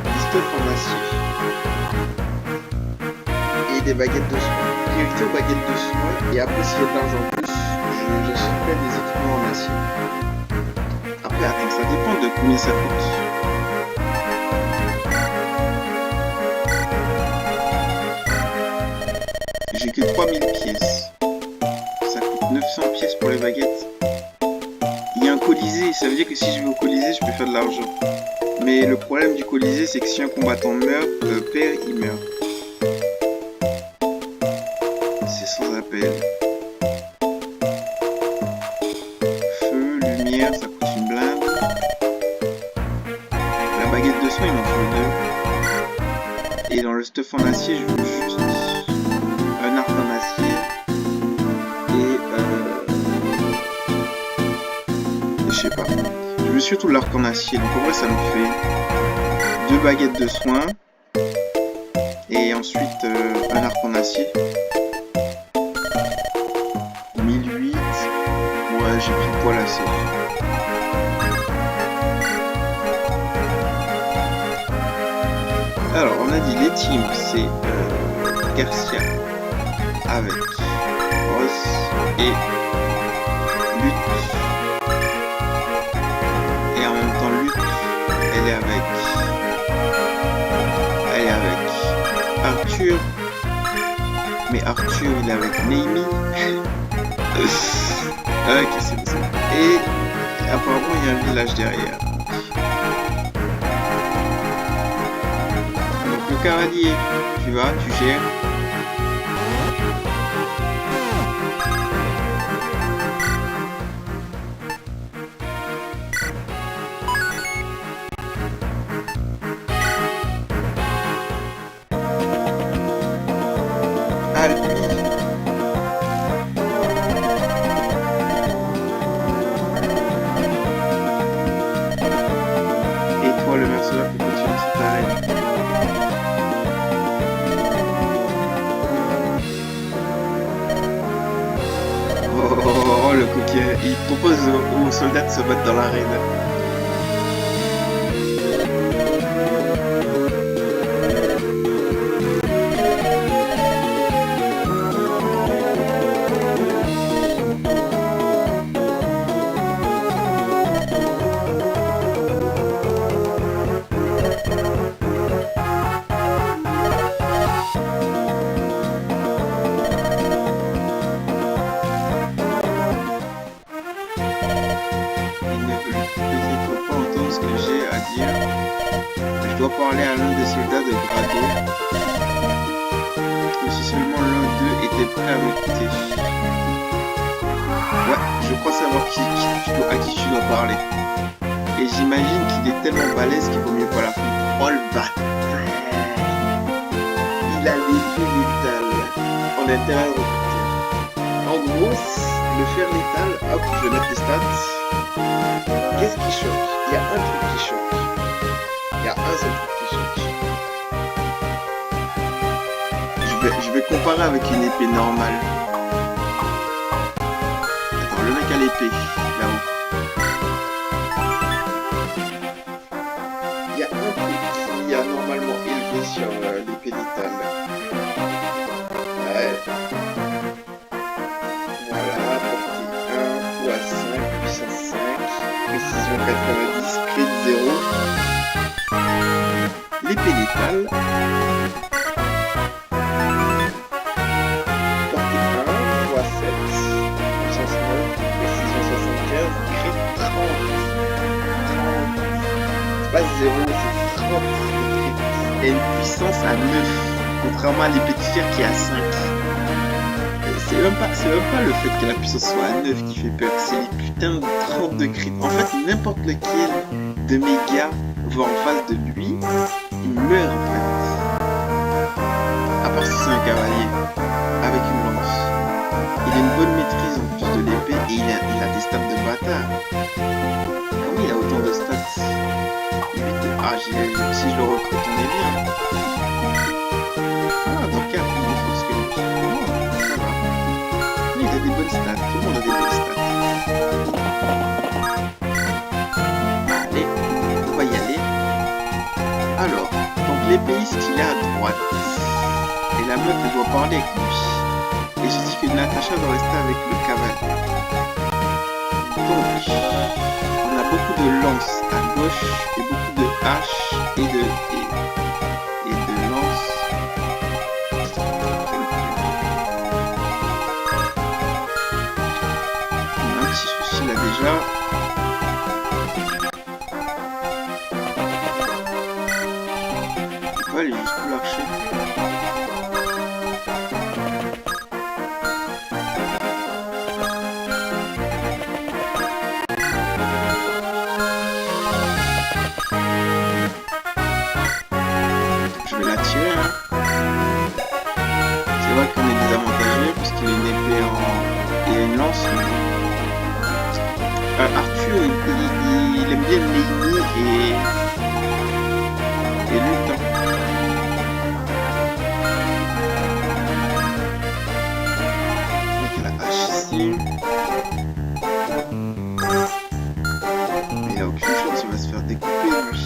des stuff en acier et des baguettes de soin. Priorité aux baguettes de soin, et après s'il y a de l'argent en plus, j'achèterai des équipements en acier. Après attends, ça dépend de combien ça coûte. J'ai que 3000 pièces. Ça coûte 900 pièces pour les baguettes. Il y a un colisée, ça veut dire que si je vais au colisée, je peux faire de l'argent. Mais le problème du colisée, c'est que si un combattant meurt, perd, il meurt. C'est sans appel. Feu, lumière, ça coûte une blinde. La baguette de soin, il m'en faut 2. Et dans le stuff en acier, je veux juste un arc en acier. Et je sais pas. Je veux surtout l'arc en acier. Donc en vrai, ça me fait 2 baguettes de soin. Et ensuite un arc en acier. 1008. Ouais, j'ai pris le poil assez. Alors, on a dit les teams, c'est Garcia avec Ross et Lutte. Et en même temps, Lutte, elle est avec Arthur. Mais Arthur, il est avec Naomi. Ok, c'est bon. Et apparemment, il y a un village derrière. Donc, le cavalier, tu vas, tu gères. Le mercenaire peut continuer cette arène. Oh, le coquet, il propose aux soldats de se battre dans l'arène. Je dois parler à l'un des soldats de Grado. Comme si seulement l'un d'eux était prêt à m'écouter. Ouais, je crois savoir à qui tu dois parler. Et j'imagine qu'il est tellement balèze qu'il vaut mieux pas l'affronter. Oh le bâtard! Il a l'épée létale. On a intérêt à le recruter. En gros, le fer létal, hop, je vais mettre les stats. Qu'est-ce qui change? Il y a un truc qui change. Il y a un seul truc qui change. Je vais comparer avec une épée normale. Attends, le mec a l'épée, là-haut. Il y a un truc qui a normalement élevé sur l'épée létale. Ouais. Voilà, portée 1, poids 5, puissance 5, précision 90, crit 0. L'épée létale. Portée 1, poids 7, puissance 9, précision 75, crit 30. C'est pas 0, c'est 30 de crit. Et une puissance à 9, contrairement à l'épée de fer qui est à 5. C'est même pas le fait que la puissance soit à 9 qui fait peur, c'est les putains de 30 de crit. En fait, n'importe lequel de mes gars va en face de lui, il meurt en fait. À part si c'est un cavalier, avec une lance. Il a une bonne maîtrise en plus de l'épée et il a des stats de bâtard. Comment il a autant de stats? 8 de Ah, si je le recrute, on est bien. Ah, donc il y a plus de force que lui. Oh, ça va. Il a des bonnes stats. Tout le monde a des bonnes stats. Allez, on va y aller. Alors, donc l'épéiste qu'il a à droite. Et la meuf, elle doit parler avec lui. Et je dis que Natacha doit rester avec le cavalier. Donc, on a beaucoup de lances à gauche et beaucoup de haches et de lances. On a un petit souci là déjà. On peut aller jusqu'où l'archer. Je vais la tirer, hein. C'est vrai qu'on est désavantagé parce qu'il a une épée et une lance. Arthur, il aime bien l'ennemi et lutte. Hein. Donc il a la hache ici. Mais il a aucune chance, il va se faire découper lui.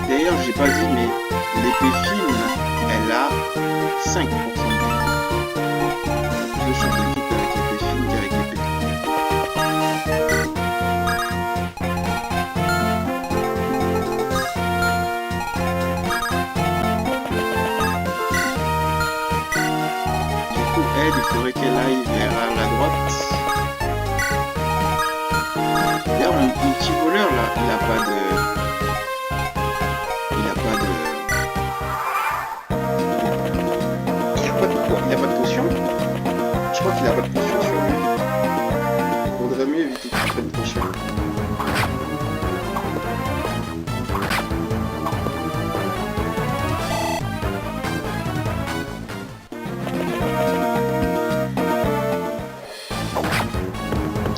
D'ailleurs, j'ai pas dit, mais l'épée fine, elle a 5% de plus de chance de hit avec l'épée fine qu'avec l'épée Du coup, elle, il faudrait qu'elle aille vers la droite. D'ailleurs, mon petit voleur là, il a pas de. Il a pas de potion. Je crois qu'il a pas de potion sur lui. Faudrait mieux éviter qu'il prenne potion.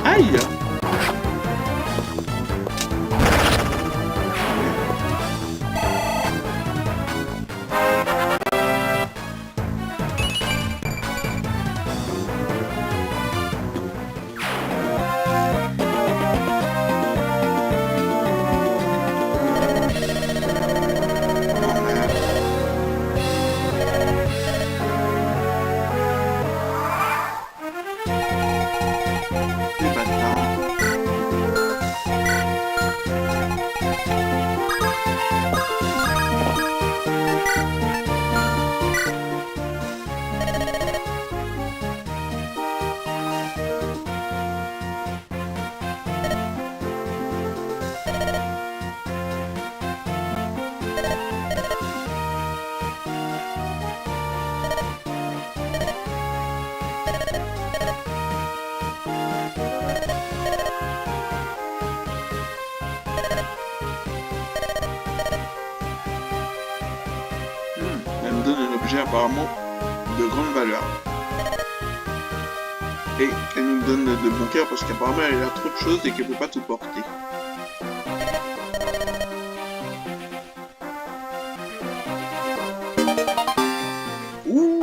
Aïe! Elle me donne un objet apparemment de grande valeur. Et elle nous donne de bon cœur parce qu'apparemment elle a trop de choses et qu'elle peut pas tout porter. Ouh!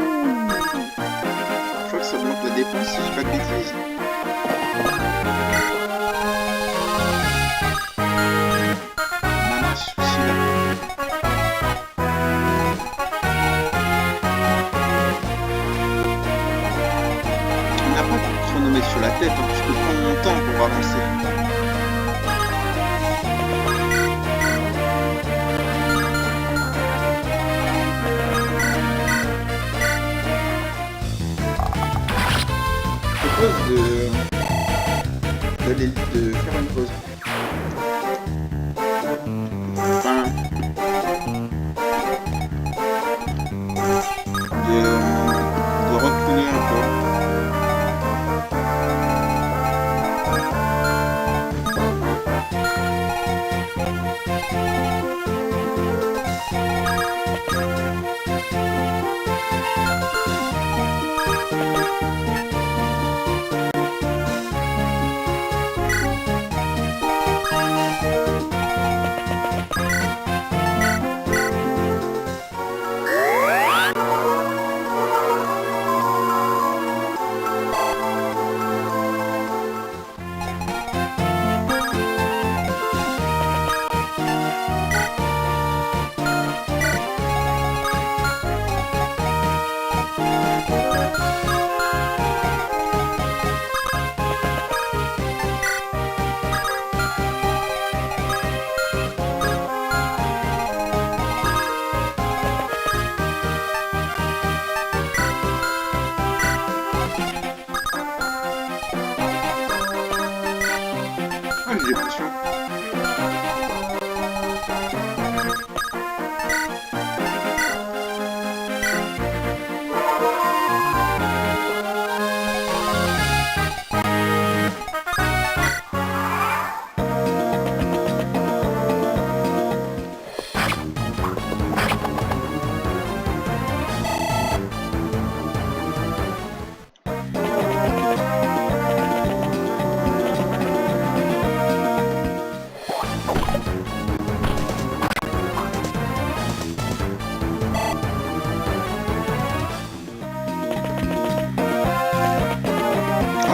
Je crois que ça augmente la dépense si je dis pas de bêtises. On a un souci là. On n'a pas de chronomètre sur la tête, donc je peux prendre mon temps pour avancer. Je propose de faire une pause. Enfin, de reculer un peu. Ah, j'ai des potions.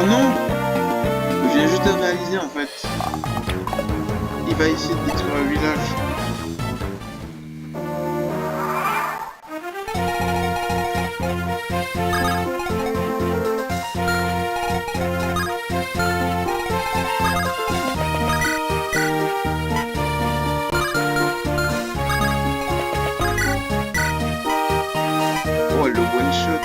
Oh non! Je viens juste de réaliser en fait. Il va essayer de détruire le village. Oh, le one shot.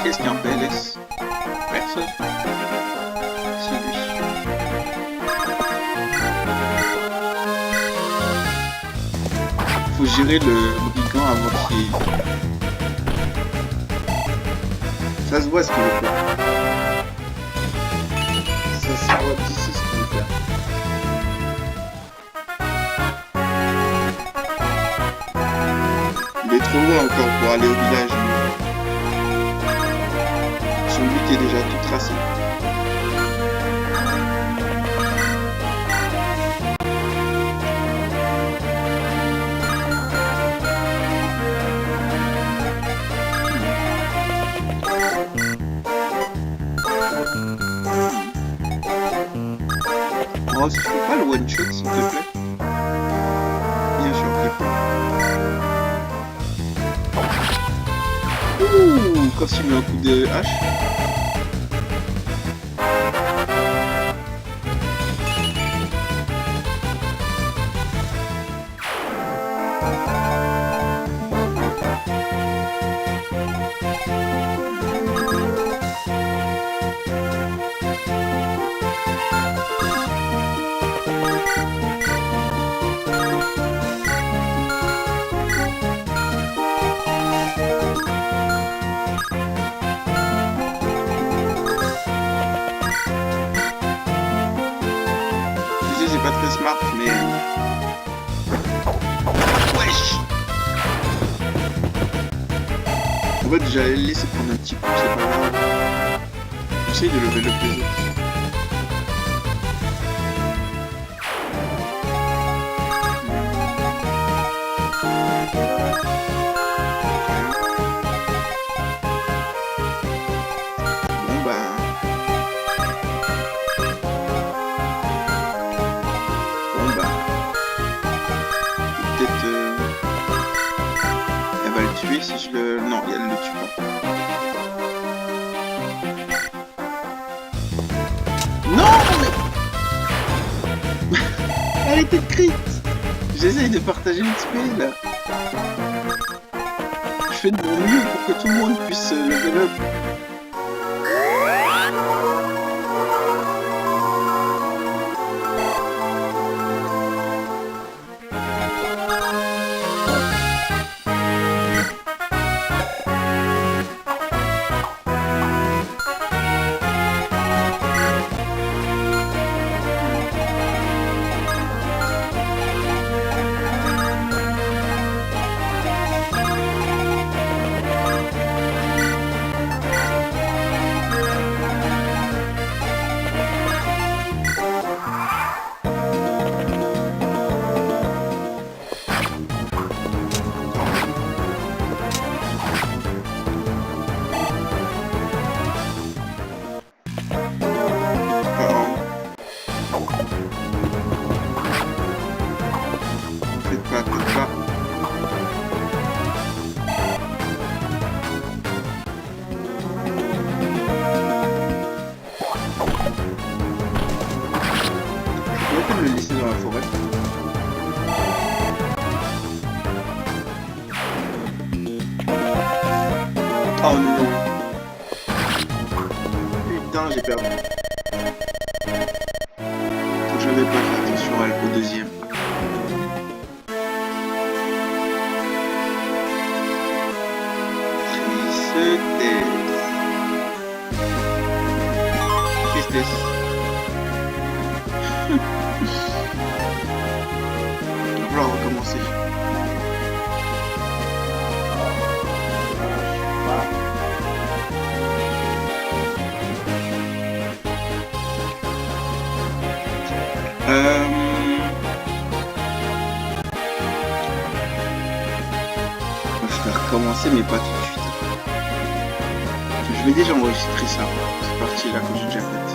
Qu'est-ce qu'il y a en PLS? Personne. C'est lui. Faut gérer le brigand avant qu'il... Ça se voit ce qu'il veut faire. Ça se voit d'ici ce qu'il veut faire. Il est trop loin encore pour aller au village. Son but est déjà tout tracé. Oh, si tu fais pas le one shot s'il te plaît. Bien sûr qu'il peut. Ouh, quand il met un coup de hache. C'est pas très smart, mais... Wesh! En fait, j'allais le laisser prendre un petit coup, c'est pas grave. J'essaye de lever le plus autres. Bon bah... Elle va le tuer si je le... Non, elle le tue pas. arrêter de crit. J'essaye de partager l'XP là. Je fais de mon mieux pour que tout le monde puisse level up. Le laisser dans la forêt. Oh non. Putain, j'ai perdu. J'avais pas fait attention à elle au deuxième. Tristesse. Il va falloir recommencer. Je vais recommencer mais pas tout de suite. Je vais déjà enregistrer ça. Cette partie là que j'ai déjà faite.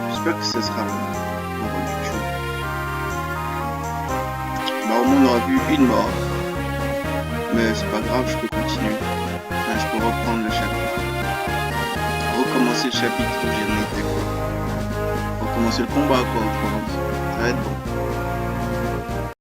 J'espère que ce sera bon pour YouTube. Bah au moins on aura vu une mort. Mais c'est pas grave, je peux continuer. Là, je peux reprendre le chapitre. Recommencer le chapitre où j'en étais quoi. Recommencer le combat quoi autrement. Ça va être bon.